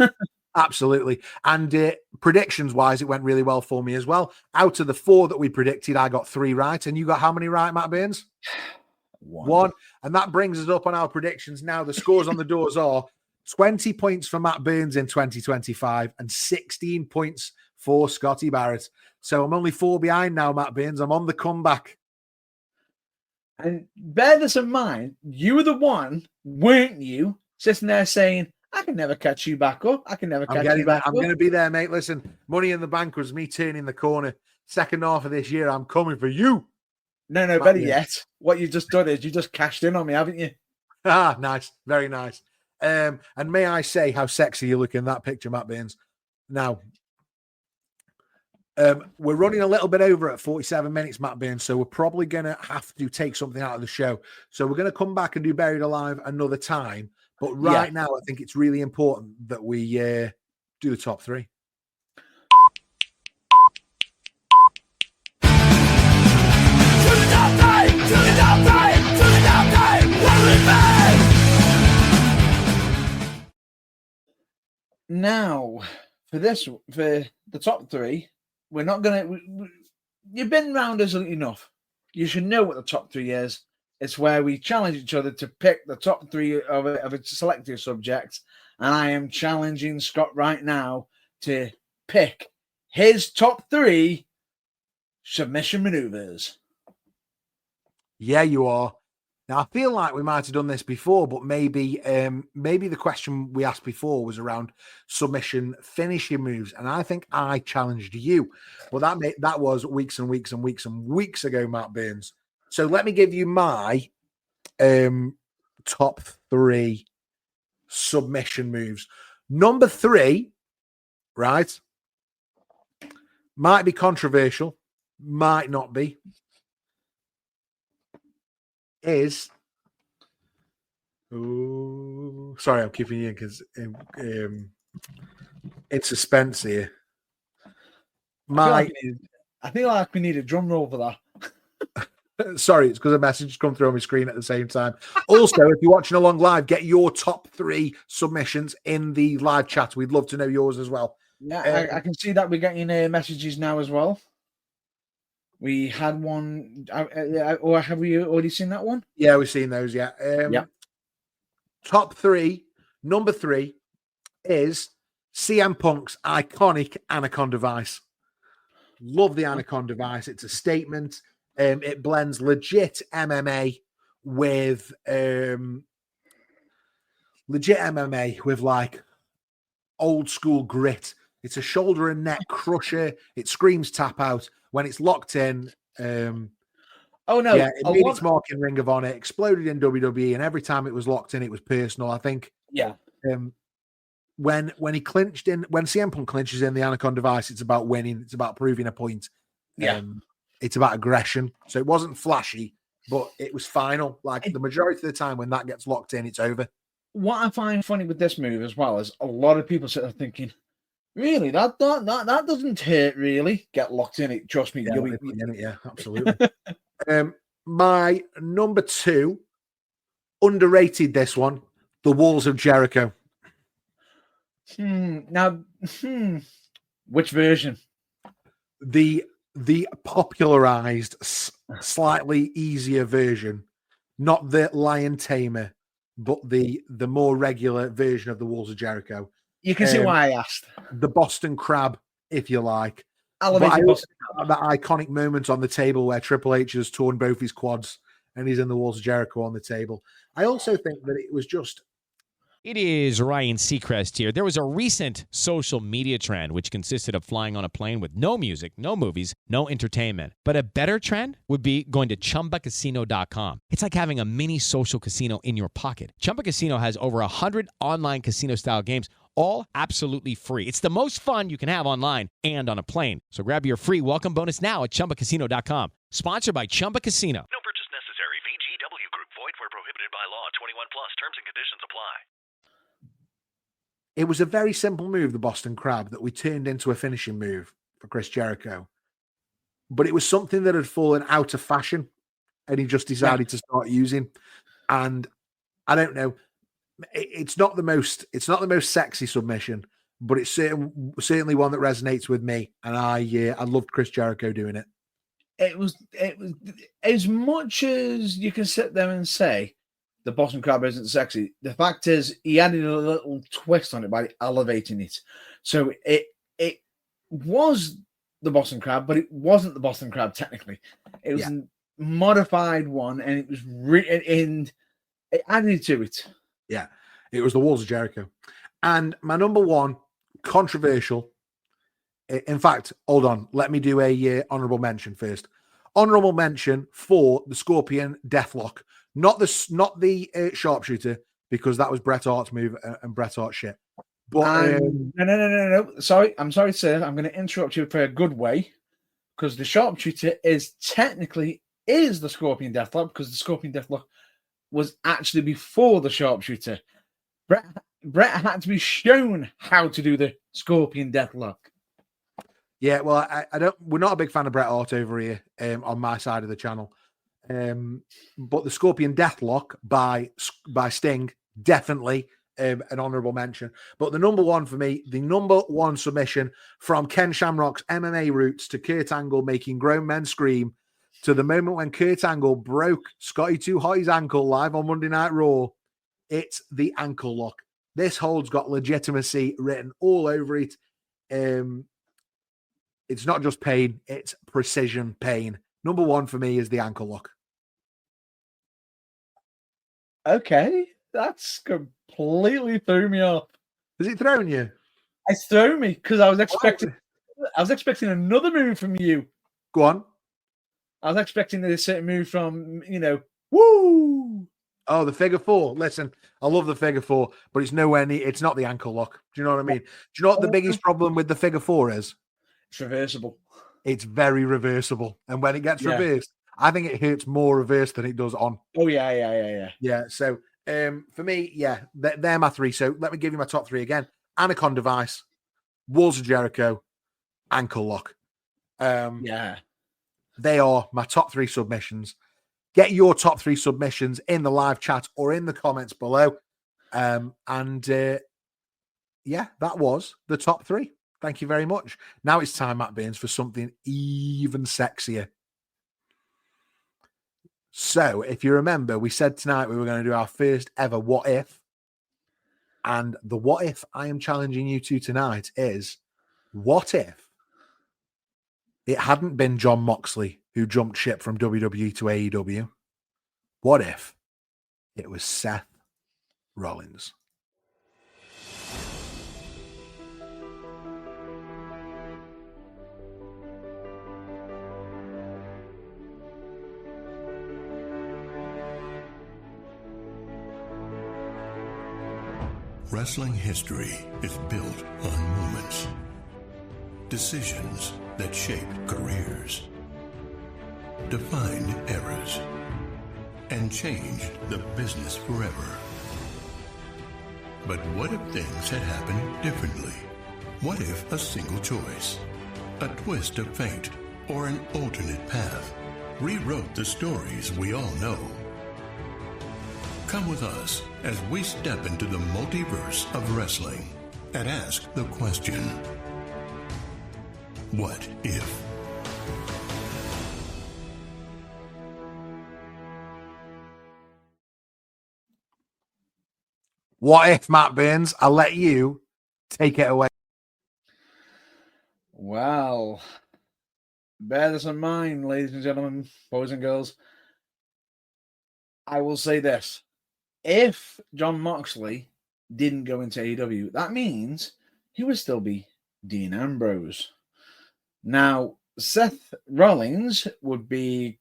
Absolutely. And predictions-wise, it went really well for me as well. Out of the 4 that we predicted, I got 3 right. And you got how many right, Matt Burns? 1. And that brings us up on our predictions now. The scores on the doors are 20 points for Matt Burns in 2025 and 16 points for Scotty Barrett. So I'm only 4 behind now, Matt Burns. I'm on the comeback. And bear this in mind, you were the one, weren't you, sitting there saying, I can never catch you back up. I can never catch you back up. I'm going to be there, mate. Listen, Money in the Bank was me turning the corner. Second half of this year, I'm coming for you. No, better yet. What you've just done is you just cashed in on me, haven't you? Ah, nice. Very nice. And may I say how sexy you look in that picture, Matt Burns. Now, we're running a little bit over at 47 minutes, Matt Burns, so we're probably going to have to take something out of the show. So we're going to come back and do Buried Alive another time. But right now, I think it's really important that we do the top 3. Now, for the top 3, we're not going to... You've been round us enough. You should know what the top 3 is. It's where we challenge each other to pick the top 3 of a selected subject. And I am challenging Scott right now to pick his top 3 submission maneuvers. Yeah, you are. Now, I feel like we might have done this before, but maybe the question we asked before was around submission finishing moves. And I think I challenged you. Well, that was weeks and weeks and weeks and weeks ago, Matt Burns. So let me give you my top 3 submission moves. Number 3, right, might be controversial, might not be, is... Oh, sorry, I'm keeping you in because it's suspense here. I feel like we need a drum roll for that. Sorry, it's because a message has come through on my screen at the same time. Also, if you're watching along live, get your top 3 submissions in the live chat. We'd love to know yours as well. Yeah, I can see that we're getting messages now as well. We had one, or have we already seen that one? Yeah, we've seen those, yeah. Top 3, number 3 is CM Punk's iconic Anaconda Vice. Love the Anaconda Vice. It's a statement. It blends legit MMA with like old school grit. It's a shoulder and neck crusher. It screams tap out when it's locked in. It made its mark in Ring of Honor, exploded in WWE, and every time it was locked in, it was personal. I think. Yeah. When CM Punk clinches in the Anaconda Vice, it's about winning. It's about proving a point. Yeah. It's about aggression. So it wasn't flashy, but it was final. Like the majority of the time when that gets locked in, it's over. What I find funny with this move as well is a lot of people sit there thinking, really, that doesn't hurt, really. Get locked in it. Trust me. Yeah, absolutely. My number 2, underrated this one, the Walls of Jericho. Which version? The popularized, slightly easier version, not the Lion Tamer, but the more regular version of the Walls of Jericho. You can see why I asked. The Boston Crab, if you like. That iconic moment on the table where Triple H has torn both his quads and he's in the Walls of Jericho on the table. I also think that it was just... It is Ryan Seacrest here. There was a recent social media trend which consisted of flying on a plane with no music, no movies, no entertainment. But a better trend would be going to ChumbaCasino.com. It's like having a mini social casino in your pocket. Chumba Casino has over 100 online casino-style games, all absolutely free. It's the most fun you can have online and on a plane. So grab your free welcome bonus now at ChumbaCasino.com. Sponsored by Chumba Casino. No purchase necessary. VGW Group. Void where prohibited by law. 21 plus. Terms and conditions apply. It was a very simple move, the Boston Crab, that we turned into a finishing move for Chris Jericho. But it was something that had fallen out of fashion and he just decided to start using. And I don't know, it's not the most sexy submission, but it's certainly one that resonates with me, and I loved Chris Jericho doing it. It was as much as you can sit there and say the Boston Crab isn't sexy. The fact is, he added a little twist on it by elevating it. So it was the Boston Crab, but it wasn't the Boston Crab technically. It was a modified one, and it was it added to it. Yeah, it was the Walls of Jericho. And my number one, controversial. In fact, hold on. Let me do a honorable mention first. Honorable mention for the Scorpion Deathlock, not the sharpshooter, because that was Bret Hart's move and Bret Hart shit. But no. Sorry, I'm sorry, sir. I'm going to interrupt you for a good way, because the sharpshooter is technically the Scorpion Deathlock, because the Scorpion Deathlock was actually before the sharpshooter. Bret had to be shown how to do the Scorpion Deathlock. Yeah, well, I don't. We're not a big fan of Bret Hart over here on my side of the channel. But the Scorpion Deathlock by Sting, definitely an honorable mention. But the number one for me, the number one submission from Ken Shamrock's MMA roots to Kurt Angle making grown men scream, to the moment when Kurt Angle broke Scotty 2 Hotty's ankle live on Monday Night Raw. It's the ankle lock. This hold's got legitimacy written all over it. It's not just pain, it's precision pain. Number one for me is the ankle lock. Okay, that's completely threw me off. Has it thrown you? It's thrown me because I was expecting another move from you. Go on. I was expecting a certain move from, woo! Oh, the figure four. Listen, I love the figure four, but it's nowhere near, it's not the ankle lock. Do you know what I mean? Do you know what the biggest problem with the figure four is? It's reversible. It's very reversible. And when it gets reversed, I think it hurts more reverse than it does on. Oh, yeah. Yeah, so for me, they're my three. So let me give you my top three again. Anaconda Vice, Walls of Jericho, ankle lock. They are my top three submissions. Get your top three submissions in the live chat or in the comments below. That was the top three. Thank you very much. Now it's time, Matt Burns, for something even sexier. So, if you remember, we said tonight we were going to do our first ever What If. And the What If I am challenging you to tonight is, what if it hadn't been Jon Moxley who jumped ship from WWE to AEW? What if it was Seth Rollins? Wrestling history is built on moments, decisions that shaped careers, defined eras, and changed the business forever. But what if things had happened differently? What if a single choice, a twist of fate, or an alternate path rewrote the stories we all know? Come with us as we step into the multiverse of wrestling and ask the question, what if? What if, Matt Burns? I'll let you take it away. Well, bear this in mind, ladies and gentlemen, boys and girls. I will say this. If Jon Moxley didn't go into AEW, that means he would still be Dean Ambrose. Now, Seth Rollins would be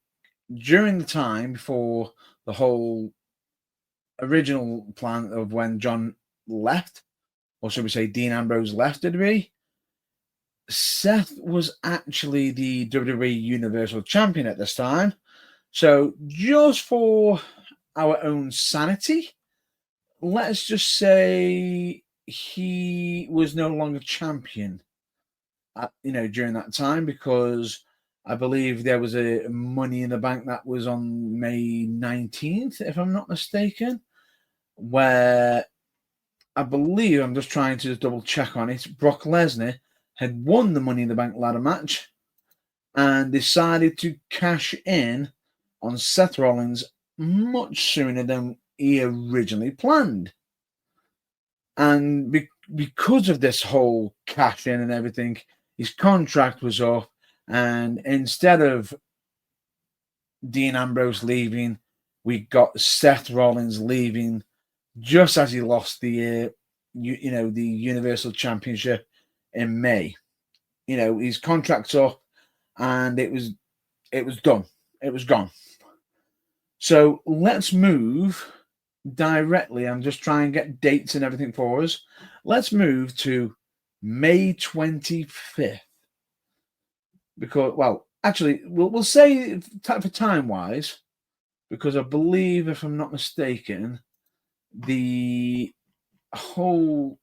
during the time before the whole original plan of when John left, or should we say Dean Ambrose left WWE. Seth was actually the WWE Universal Champion at this time. So just for our own sanity, let's just say he was no longer champion during that time, because I believe there was a Money in the Bank that was on May 19th, if I'm not mistaken, where I believe, I'm just trying to double check on it, Brock Lesnar had won the Money in the Bank ladder match and decided to cash in on Seth Rollins much sooner than he originally planned. And because of this whole cash in and everything, his contract was up, and instead of Dean Ambrose leaving, we got Seth Rollins leaving just as he lost the the Universal Championship in May. His contract's up, and it was done. It was gone. So let's move directly. I'm just trying to get dates and everything for us. Let's move to May 25th. Because, well, actually, we'll say for time-wise, because I believe, if I'm not mistaken, the whole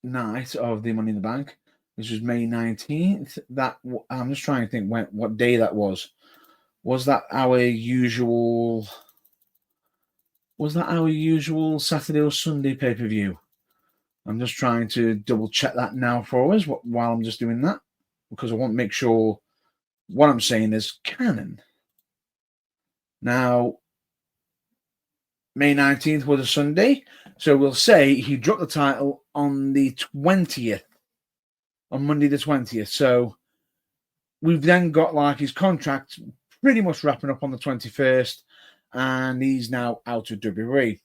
night of the Money in the Bank, which was May 19th, that I'm just trying to think what day that was. Was that our usual Saturday or Sunday pay-per-view? I'm just trying to double check that now for us while I'm just doing that, because I want to make sure what I'm saying is canon. Now, May 19th was a Sunday, so we'll say he dropped the title on the 20th, on Monday the 20th. So we've then got his contract pretty much wrapping up on the 21st, and he's now out of WWE.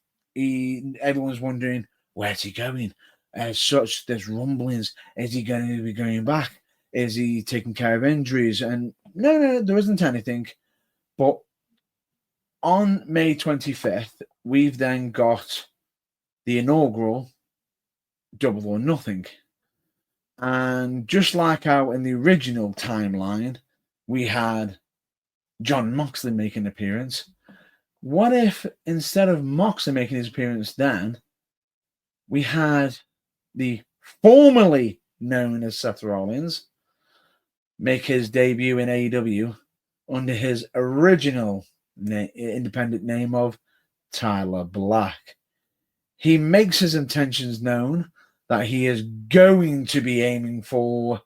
Everyone's wondering, where's he going? As such, there's rumblings. Is he going to be going back? Is he taking care of injuries? And no, there isn't anything. But on May 25th, we've then got the inaugural Double or Nothing. And just like how in the original timeline, we had John Moxley make an appearance. What if instead of Moxley making his appearance then, we had the formerly known as Seth Rollins make his debut in AEW under his original independent name of Tyler Black. He makes his intentions known that he is going to be aiming for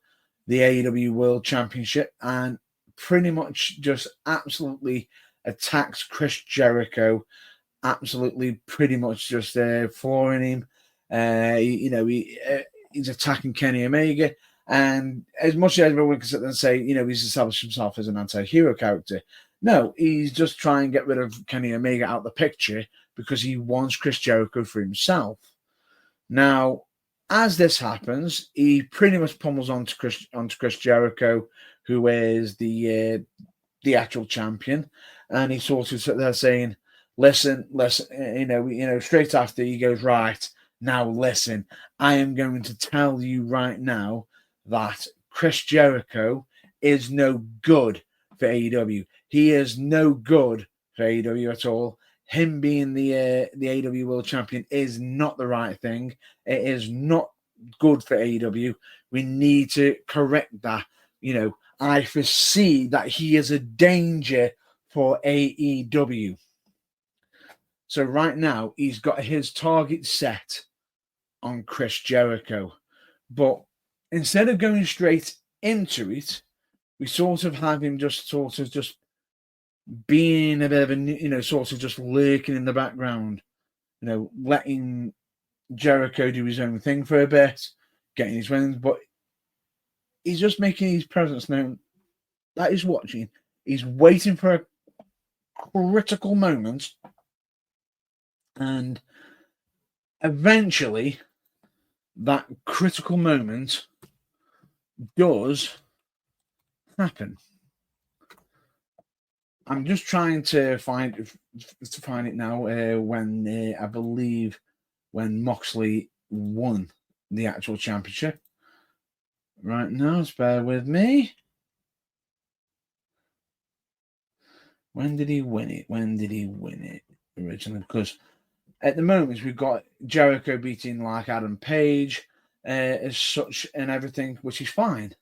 the AEW World Championship and pretty much just absolutely attacks Chris Jericho, absolutely pretty much just flooring him. He's attacking Kenny Omega. And as much as everyone can sit there and say, he's established himself as an anti-hero character, no, he's just trying to get rid of Kenny Omega out of the picture because he wants Chris Jericho for himself. Now, as this happens, he pretty much pummels onto Chris Jericho, who is the actual champion, and he sort of sits there saying, "Listen, straight after he goes, right, now listen, I am going to tell you right now that Chris Jericho is no good for AEW. He is no good for AEW at all. Him being the AEW World Champion is not the right thing. It is not good for AEW. We need to correct that. I foresee that he is a danger for AEW." So right now, he's got his target set on Chris Jericho. But instead of going straight into it, we sort of have him just being a bit of a, sort of just lurking in the background, letting Jericho do his own thing for a bit, getting his wins, but he's just making his presence known that he's watching. He's waiting for a critical moment, and eventually that critical moment does happen. I'm just trying to find it now. I believe when Moxley won the actual championship. Right now, just bear with me. When did he win it? Originally? Because at the moment we've got Jericho beating Adam Page as such and everything, which is fine.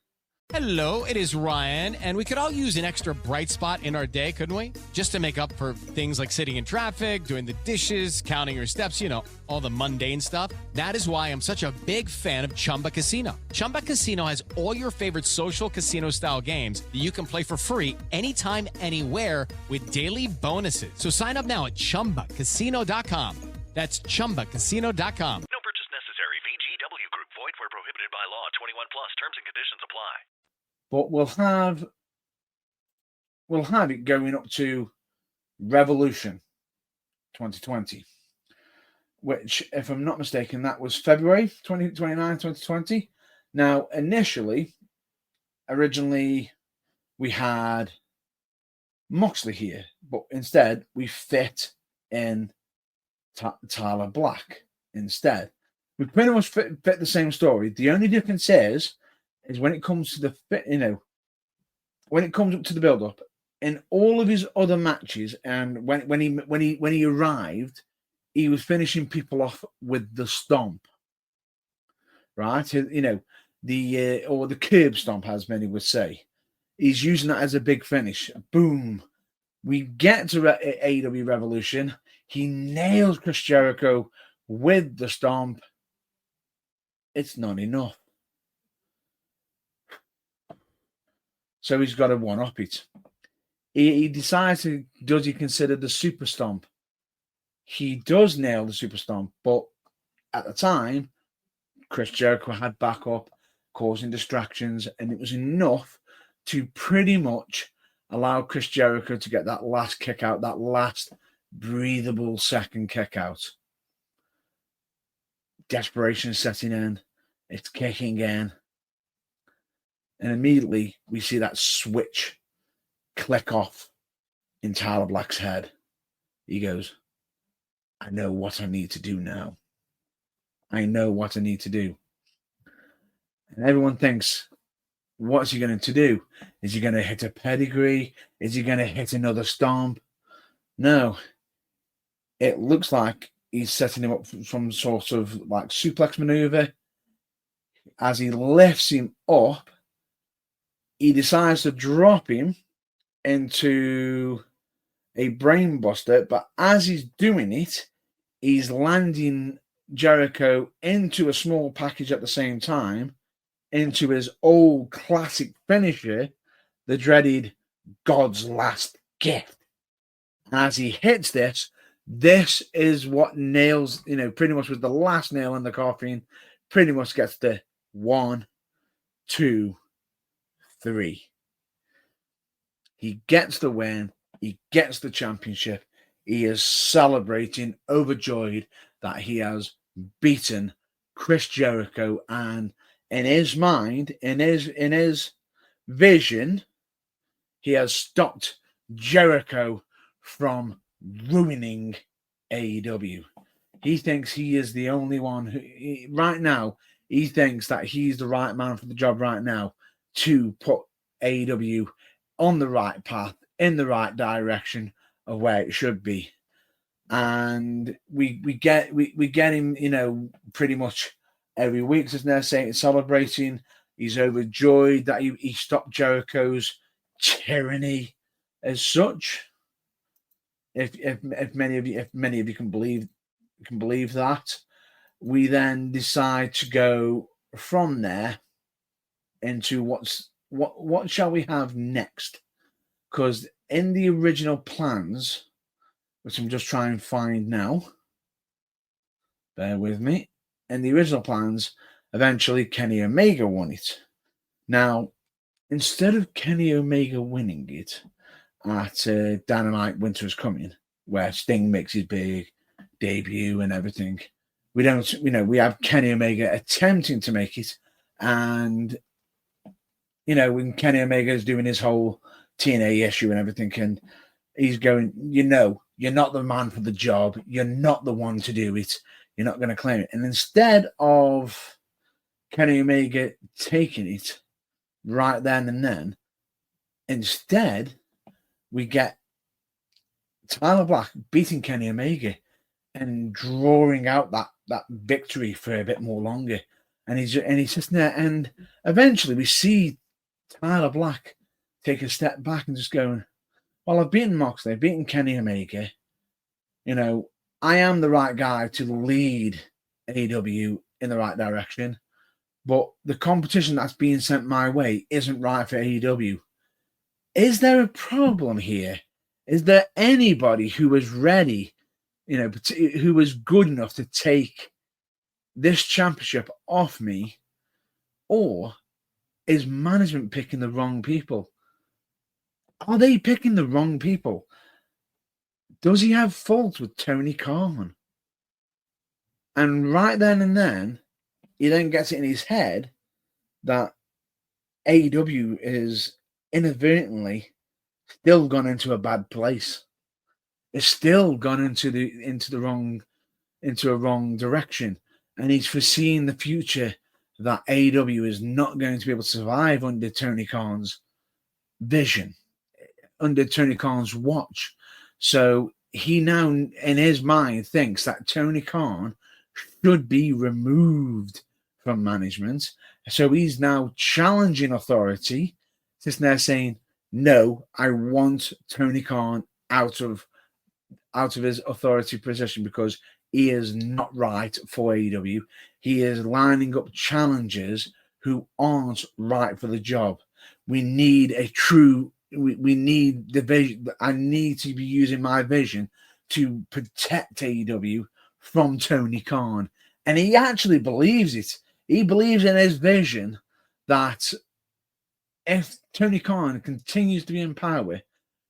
Hello, it is Ryan, and we could all use an extra bright spot in our day, couldn't we? Just to make up for things like sitting in traffic, doing the dishes, counting your steps, all the mundane stuff. That is why I'm such a big fan of Chumba Casino. Chumba Casino has all your favorite social casino-style games that you can play for free anytime, anywhere with daily bonuses. So sign up now at ChumbaCasino.com. That's ChumbaCasino.com. No purchase necessary. VGW Group. Void where prohibited by law. 21 plus. Terms and conditions apply. But we'll have it going up to Revolution 2020, which, if I'm not mistaken, that was February 29, 2020. Now, originally, we had Moxley here, but instead we fit in Tyler Black instead. We pretty much fit the same story. The only difference is when it comes to the when it comes up to the build-up, in all of his other matches, and when he arrived, he was finishing people off with the stomp, right? Or the curb stomp, as many would say. He's using that as a big finish. Boom. We get to AEW Revolution. He nails Chris Jericho with the stomp. It's not enough. So he's got to one-up it. He decides does he consider the super stomp? He does nail the super stomp, but at the time, Chris Jericho had backup, causing distractions, and it was enough to pretty much allow Chris Jericho to get that last kick out, that last breathable second kick out. Desperation setting in. It's kicking in. And immediately we see that switch click off in Tyler Black's head. He goes, I know what I need to do now. I know what I need to do. And everyone thinks, what's he going to do? Is he going to hit a pedigree? Is he going to hit another stomp? No. It looks like he's setting him up for some sort of like suplex maneuver. As he lifts him up, he decides to drop him into a brainbuster, but as he's doing it, he's landing Jericho into a small package at the same time, into his old classic finisher, the dreaded God's Last Gift. And as he hits this is what nails, pretty much was the last nail in the coffin, pretty much gets the 1, 2, 3. He gets the win. He gets the championship. He is celebrating, overjoyed that he has beaten Chris Jericho, and in his mind, in his vision, he has stopped Jericho from ruining AEW. He thinks he is the only one who, right now, he thinks that he's the right man for the job right now to put AEW on the right path, in the right direction of where it should be. And we get him, pretty much every week, isn't there, saying, celebrating. He's overjoyed that he stopped Jericho's tyranny as such. If many of you can believe that, we then decide to go from there into what shall we have next? Because in the original plans, which I'm just trying to find now, bear with me. In the original plans, eventually Kenny Omega won it. Now, instead of Kenny Omega winning it at Dynamite Winter is Coming, where Sting makes his big debut and everything, we have Kenny Omega attempting to make it, and when Kenny Omega is doing his whole TNA issue and everything, and he's going, you're not the man for the job, you're not the one to do it, you're not going to claim it. And instead of Kenny Omega taking it right then and then, instead we get Tyler Black beating Kenny Omega and drawing out that victory for a bit more longer. And he's sitting there, and eventually we see Tyler Black take a step back and just go, well, I've beaten Moxley, I've beaten Kenny Omega. You know, I am the right guy to lead AEW in the right direction, but the competition that's being sent my way isn't right for AEW. Is there a problem here? Is there anybody who is ready, you know, who is good enough to take this championship off me? Or is management picking the wrong people? Are they picking the wrong people? Does he have fault with Tony Khan? And right then and then, he then gets it in his head that AEW is inadvertently still gone into a bad place. It's still gone into a wrong direction. And he's foreseeing the future that AEW is not going to be able to survive under Tony Khan's vision, under Tony Khan's watch. So he now, in his mind, thinks that Tony Khan should be removed from management. So he's now challenging authority, just now saying, no, I want Tony Khan out of his authority position because he is not right for AEW. He is lining up challengers who aren't right for the job. We need we need the vision. I need to be using my vision to protect AEW from Tony Khan. And he actually believes it. He believes in his vision that if Tony Khan continues to be in power,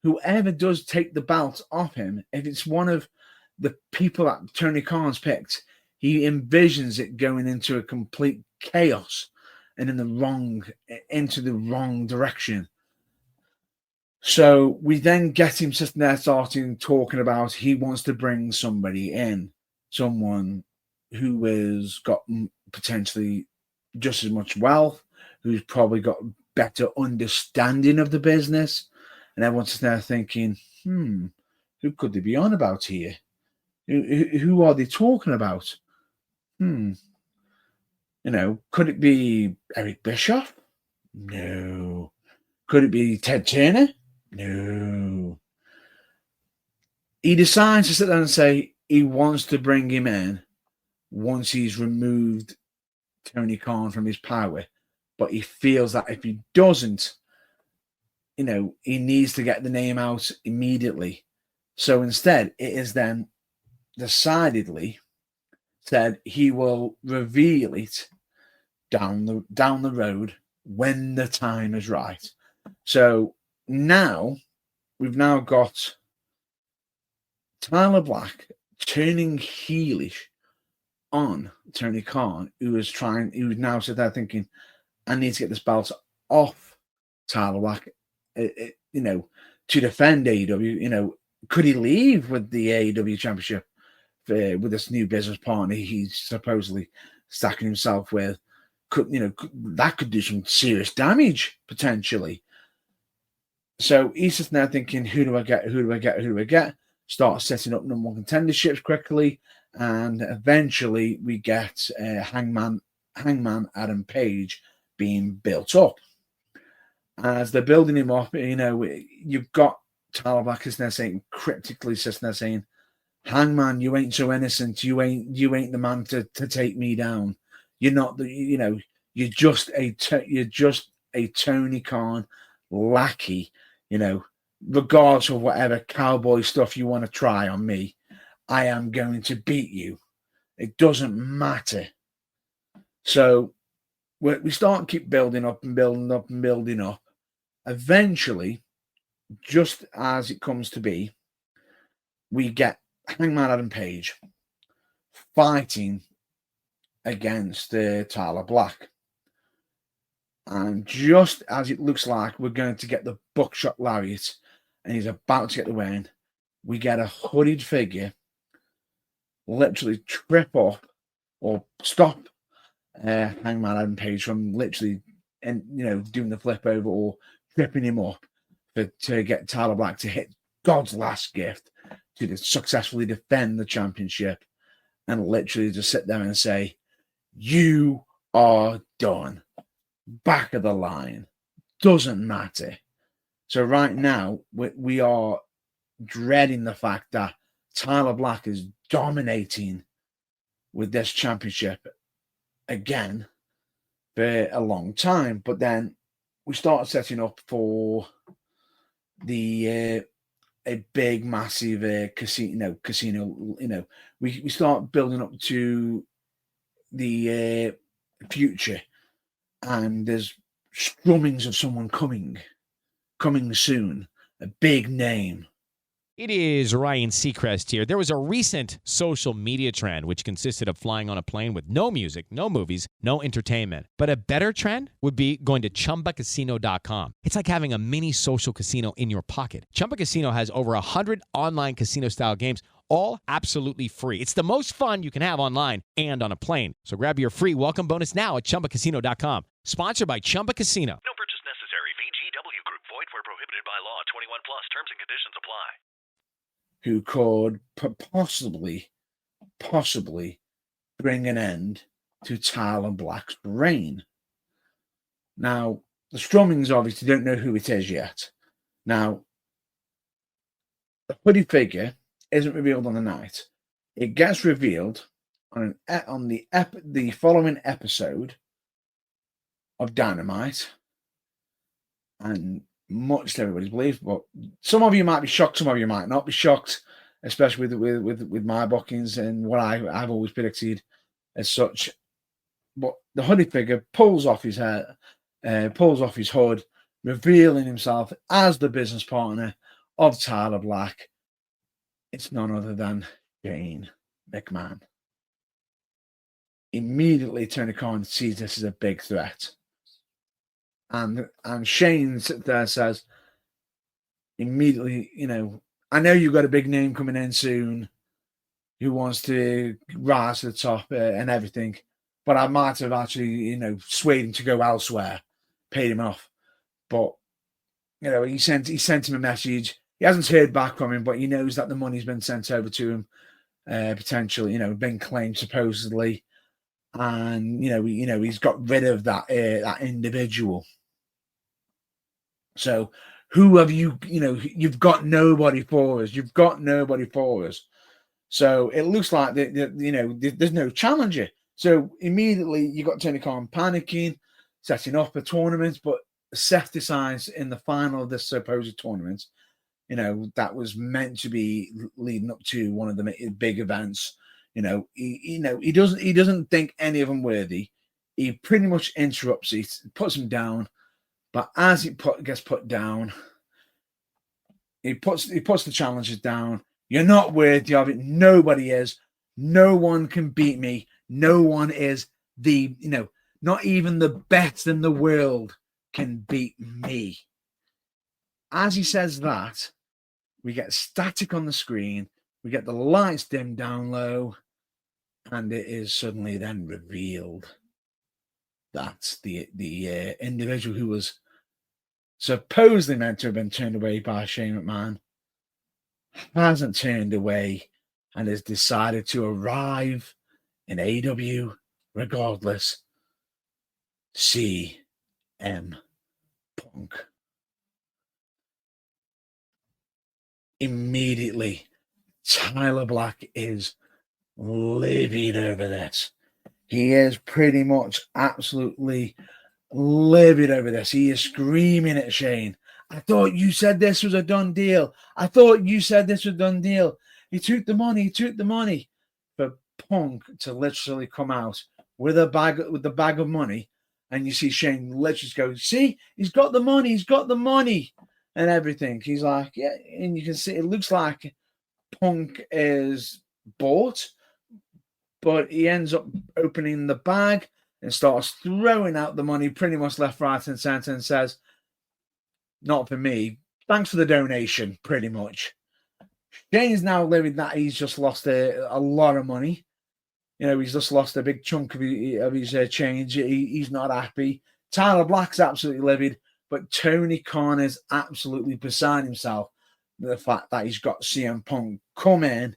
whoever does take the belt off him, if it's one of the people that Tony Khan's picked, he envisions it going into a complete chaos and into the wrong direction. So we then get him sitting there starting talking about he wants to bring somebody in, someone who has got potentially just as much wealth, who's probably got better understanding of the business. And everyone's sitting there thinking, who could they be on about here? Who are they talking about? You know, could it be Eric Bischoff? No. Could it be Ted Turner? No. He decides to sit there and say he wants to bring him in once he's removed Tony Khan from his power. But he feels that if he doesn't, you know, he needs to get the name out immediately. So instead, it is then decidedly said he will reveal it down the road when the time is right. So now we've now got Tyler Black turning heelish on Tony Khan, who now sit there thinking, I need to get this belt off Tyler Black, you know, to defend AEW. You know, could he leave with the AEW championship with this new business partner he's supposedly stacking himself with? That could do some serious damage potentially. So he's just now thinking, who do I get? Start setting up number one contenderships quickly, and eventually we get Hangman Adam Page being built up. As they're building him up, you know, you've got Tyler Black is now saying, cryptically sitting there saying, Hangman, you ain't so innocent. You ain't the man to take me down. You're not you're just a Tony Khan lackey, you know, regardless of whatever cowboy stuff you want to try on me, I am going to beat you. It doesn't matter. So we start keep building up and building up and building up. Eventually, just as it comes to be, we get Hangman Adam Page fighting against Tyler Black. And just as it looks like we're going to get the buckshot lariat and he's about to get the win, we get a hooded figure literally trip up or stop Hangman Adam Page from literally doing the flip over or tripping him up to get Tyler Black to hit God's last gift to successfully defend the championship and literally just sit there and say, you are done. Back of the line. doesn't matter. So right now, we are dreading the fact that Tyler Black is dominating with this championship again for a long time. But then we start setting up for the a big, massive casino. We start building up to the future, and there's strummings of someone coming soon, a big name. It is Ryan Seacrest here. There was a recent social media trend which consisted of flying on a plane with no music, no movies, no entertainment. But a better trend would be going to ChumbaCasino.com. It's like having a mini social casino in your pocket. Chumba Casino has over 100 online casino-style games, all absolutely free. It's the most fun you can have online and on a plane. So grab your free welcome bonus now at ChumbaCasino.com. Sponsored by Chumba Casino. No purchase necessary. VGW Group. Void where prohibited by law. 21 plus. Terms and conditions apply. Who could possibly bring an end to Tyler Black's reign. Now, the Strummings obviously don't know who it is yet. Now, the hoodie figure isn't revealed on the night. It gets revealed on the following episode of Dynamite, and much to everybody's belief, but some of you might be shocked, some of you might not be shocked, especially with my bookings and what I've always predicted as such. But the hoodie figure pulls off his hair, pulls off his hood, revealing himself as the business partner of Tyler Black. It's none other than Shane McMahon. Immediately Tony Khan sees this as a big threat. And Shane there says immediately, I know you've got a big name coming in soon who wants to rise to the top and everything, but I might have actually, swayed him to go elsewhere, paid him off. But, he sent him a message. He hasn't heard back from him, but he knows that the money's been sent over to him, potentially, been claimed supposedly. And, he's got rid of that individual. So who have you, you've got nobody for us. You've got nobody for us. So it looks like, there's no challenger. So immediately you got Tony Khan panicking, setting up a tournament, but Seth decides in the final of this supposed tournament, that was meant to be leading up to one of the big events. He doesn't think any of them worthy. He pretty much interrupts it, puts him down. But as it gets put down, he puts the challenges down. You're not worthy of it. Nobody is. No one can beat me. No one is not even the best in the world can beat me. As he says that, we get static on the screen. We get the lights dimmed down low. And it is suddenly then revealed that the individual who was supposedly meant to have been turned away by Shane McMahon hasn't turned away and has decided to arrive in AEW regardless. CM Punk. Immediately, Tyler Black is livid over this. He is pretty much absolutely livid over this. He is screaming at Shane. I thought you said this was a done deal. I thought you said this was a done deal. He took the money. He took the money. For Punk to literally come out with the bag of money, and you see Shane literally go, see, he's got the money. He's got the money and everything. He's like, yeah, and you can see it looks like Punk is bought, but he ends up opening the bag and starts throwing out the money pretty much left, right, and center and says, not for me. Thanks for the donation, pretty much. Shane's now living that he's just lost a lot of money. He's just lost a big chunk of his change. He's not happy. Tyler Black's absolutely livid, but Tony Khan is absolutely beside himself with the fact that he's got CM Punk come in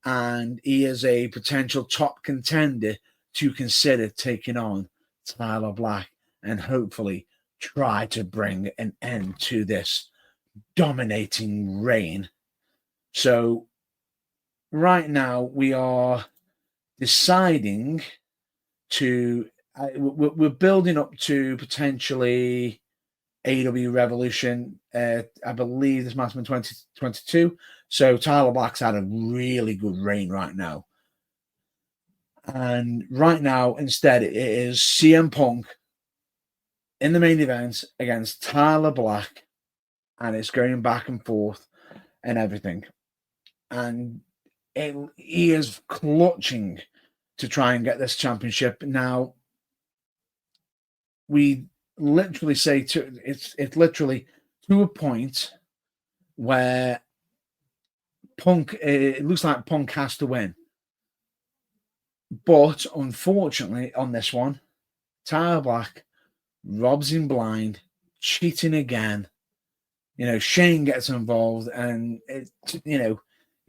and he is a potential top contender to consider taking on Tyler Black and hopefully try to bring an end to this dominating reign. So right now we are deciding to we're building up to potentially AEW Revolution. I believe this match in 2022. So Tyler Black's had a really good reign right now. And right now, instead, it is CM Punk in the main event against Tyler Black. And it's going back and forth and everything. And he is clutching to try and get this championship. Now, we literally say it's literally to a point where Punk, it looks like Punk has to win. But unfortunately, on this one, Tyler Black robs him blind, cheating again. Shane gets involved, and you've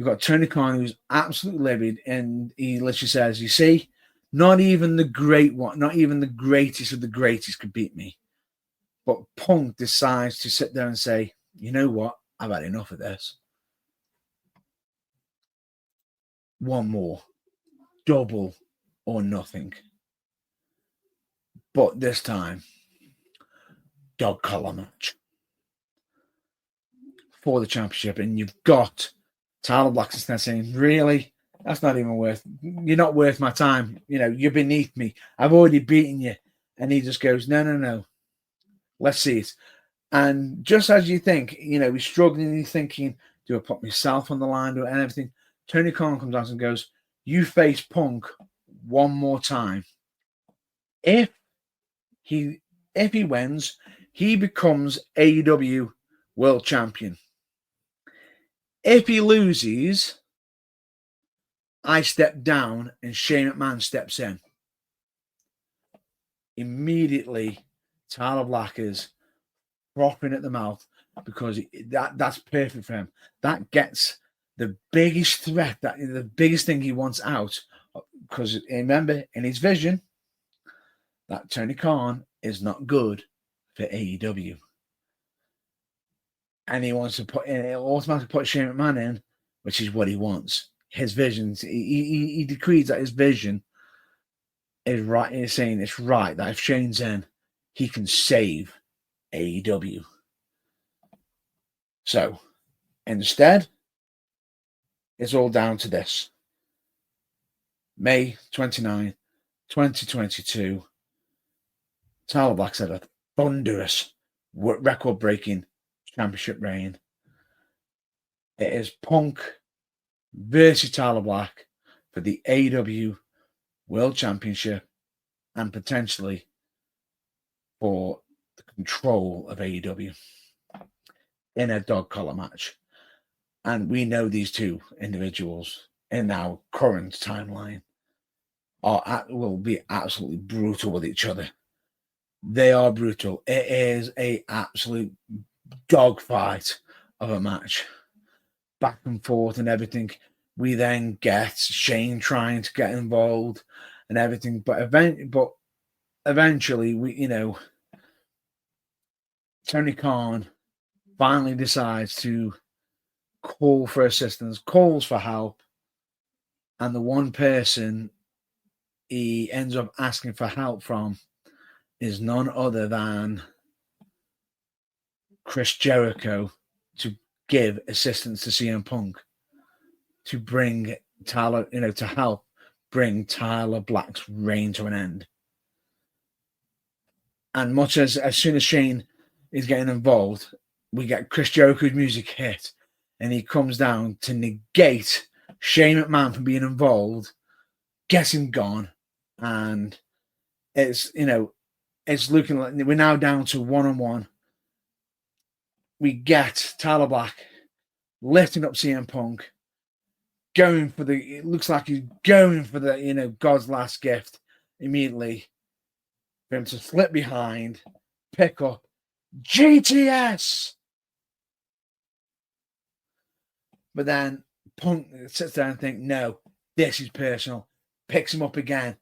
got Tony Khan, who's absolutely livid, and he literally says, "You see, not even the great one, not even the greatest of the greatest could beat me." But Punk decides to sit there and say, "You know what? I've had enough of this. One more, double or nothing." But this time, dog collar match for the championship, and you've got Tyler Black saying, "Really? That's not even worth. You're not worth my time. You're beneath me. I've already beaten you." And he just goes, "No. Let's see it." And just as you think, he's struggling, he's thinking, "Do I put myself on the line?" And everything. Tony Khan comes out and goes, "You face Punk one more time. If he wins, he becomes AEW World Champion. If he loses, I step down and Shane McMahon steps in." Immediately, Tyler Black is frothing at the mouth because that's perfect for him. That gets the biggest threat, the biggest thing he wants out. Because remember, in his vision, that Tony Khan is not good for AEW. And he wants to automatically put Shane McMahon in, which is what he wants. His vision, he decrees that his vision is right. He's saying it's right that if Shane's in, he can save AEW. So instead, it's all down to this. May 29, 2022, Tyler Black's had a thunderous, record-breaking championship reign. It is Punk versus Tyler Black for the AEW World Championship and potentially for the control of AEW in a dog collar match. And we know these two individuals in our current timeline will be absolutely brutal with each other. They are brutal. It is a absolute dogfight of a match, back and forth and everything. We then get Shane trying to get involved and everything, but eventually Tony Khan finally decides to call for assistance, calls for help, and the one person he ends up asking for help from is none other than Chris Jericho, to give assistance to CM Punk to bring Tyler, to help bring Tyler Black's reign to an end. And much as soon as Shane is getting involved, we get Chris Jericho's music hit, and he comes down to negate Shane McMahon from being involved, gets him gone, and it's looking like we're now down to 1-on-1. We get Tyler Black lifting up CM Punk, it looks like he's going for the, God's last gift immediately, for him to slip behind, pick up GTS. But then Punk sits there and thinks, no, this is personal. Picks him up again,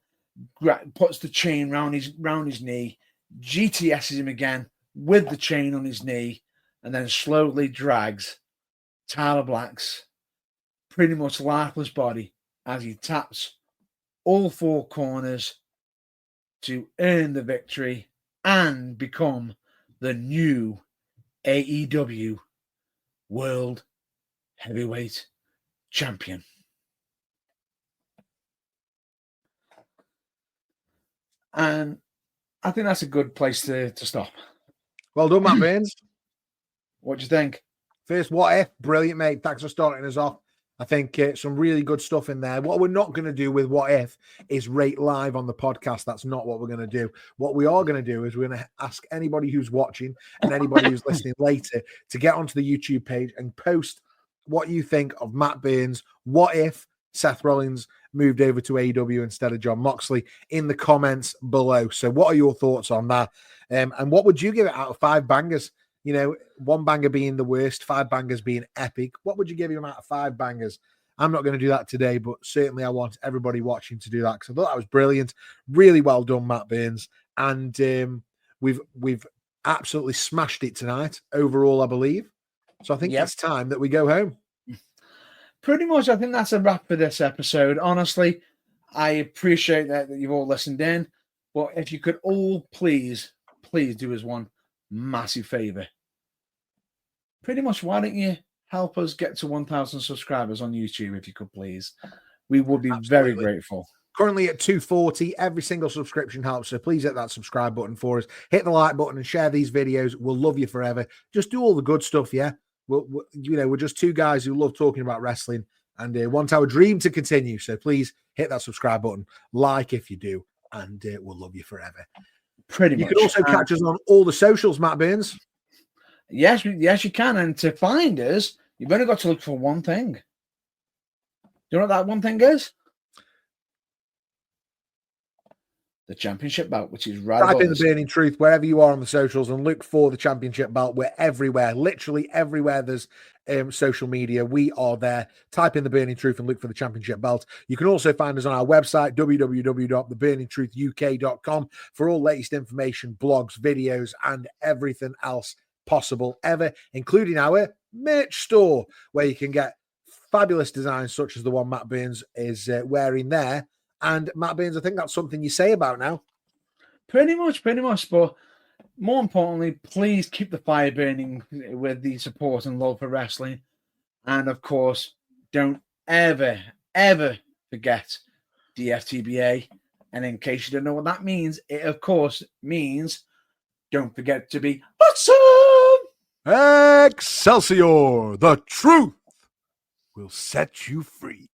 puts the chain round his knee, GTS's him again, with the chain on his knee and then slowly drags Tyler Black's pretty much lifeless body as he taps all four corners to earn the victory and become the new AEW World Heavyweight Champion. And I think that's a good place to stop. Well done, Matt Baines. What do you think? First, what if? Brilliant, mate. Thanks for starting us off. I think some really good stuff in there. What we're not going to do with What If is rate live on the podcast. That's not what we're going to do. What we are going to do is we're going to ask anybody who's watching and anybody who's listening later to get onto the YouTube page and post what you think of Matt Baines. What if Seth Rollins moved over to AEW instead of John Moxley in the comments below? So what are your thoughts on that? And what would you give it out of 5 bangers? You know, 1 banger being the worst, 5 bangers being epic. What would you give him out of 5 bangers? I'm not going to do that today, but certainly I want everybody watching to do that because I thought that was brilliant. Really well done, Matt Baines. And we've absolutely smashed it tonight overall, I believe. So I think it's time that we go home. Pretty much, I think that's a wrap for this episode. Honestly, I appreciate that you've all listened in. But if you could all please do us one massive favor. Pretty much, why don't you help us get to 1,000 subscribers on YouTube, if you could please? We would be very grateful. Currently at 240. Every single subscription helps. So please hit that subscribe button for us. Hit the like button and share these videos. We'll love you forever. Just do all the good stuff, yeah? We're just 2 guys who love talking about wrestling and want our dream to continue. So please hit that subscribe button, like if you do, and we'll love you forever. Pretty much. You can also catch us on all the socials, Matt Baines. Yes, you can. And to find us, you've only got to look for one thing. Do you know what that one thing is? The championship belt, which is right. Type in The Burning Truth wherever you are on the socials and look for the championship belt. We're everywhere, literally everywhere there's social media. We are there. Type in The Burning Truth and look for the championship belt. You can also find us on our website, www.theburningtruthuk.com, for all latest information, blogs, videos, and everything else possible ever, including our merch store, where you can get fabulous designs such as the one Matt Baines is wearing there. And Matt Baines, I think that's something you say about now. Pretty much. But more importantly, please keep the fire burning with the support and love for wrestling. And of course, don't ever forget the FTBA. And in case you don't know what that means, it of course means don't forget to be awesome. Excelsior! The truth will set you free.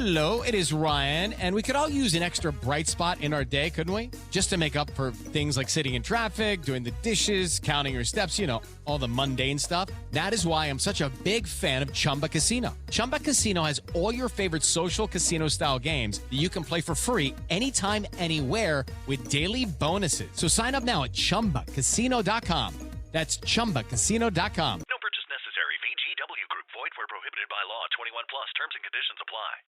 Hello, it is Ryan, and we could all use an extra bright spot in our day, couldn't we? Just to make up for things like sitting in traffic, doing the dishes, counting your steps, all the mundane stuff. That is why I'm such a big fan of Chumba Casino. Chumba Casino has all your favorite social casino-style games that you can play for free anytime, anywhere with daily bonuses. So sign up now at ChumbaCasino.com. That's ChumbaCasino.com. No purchase necessary. VGW Group. Void where prohibited by law. 21 plus. Terms and conditions apply.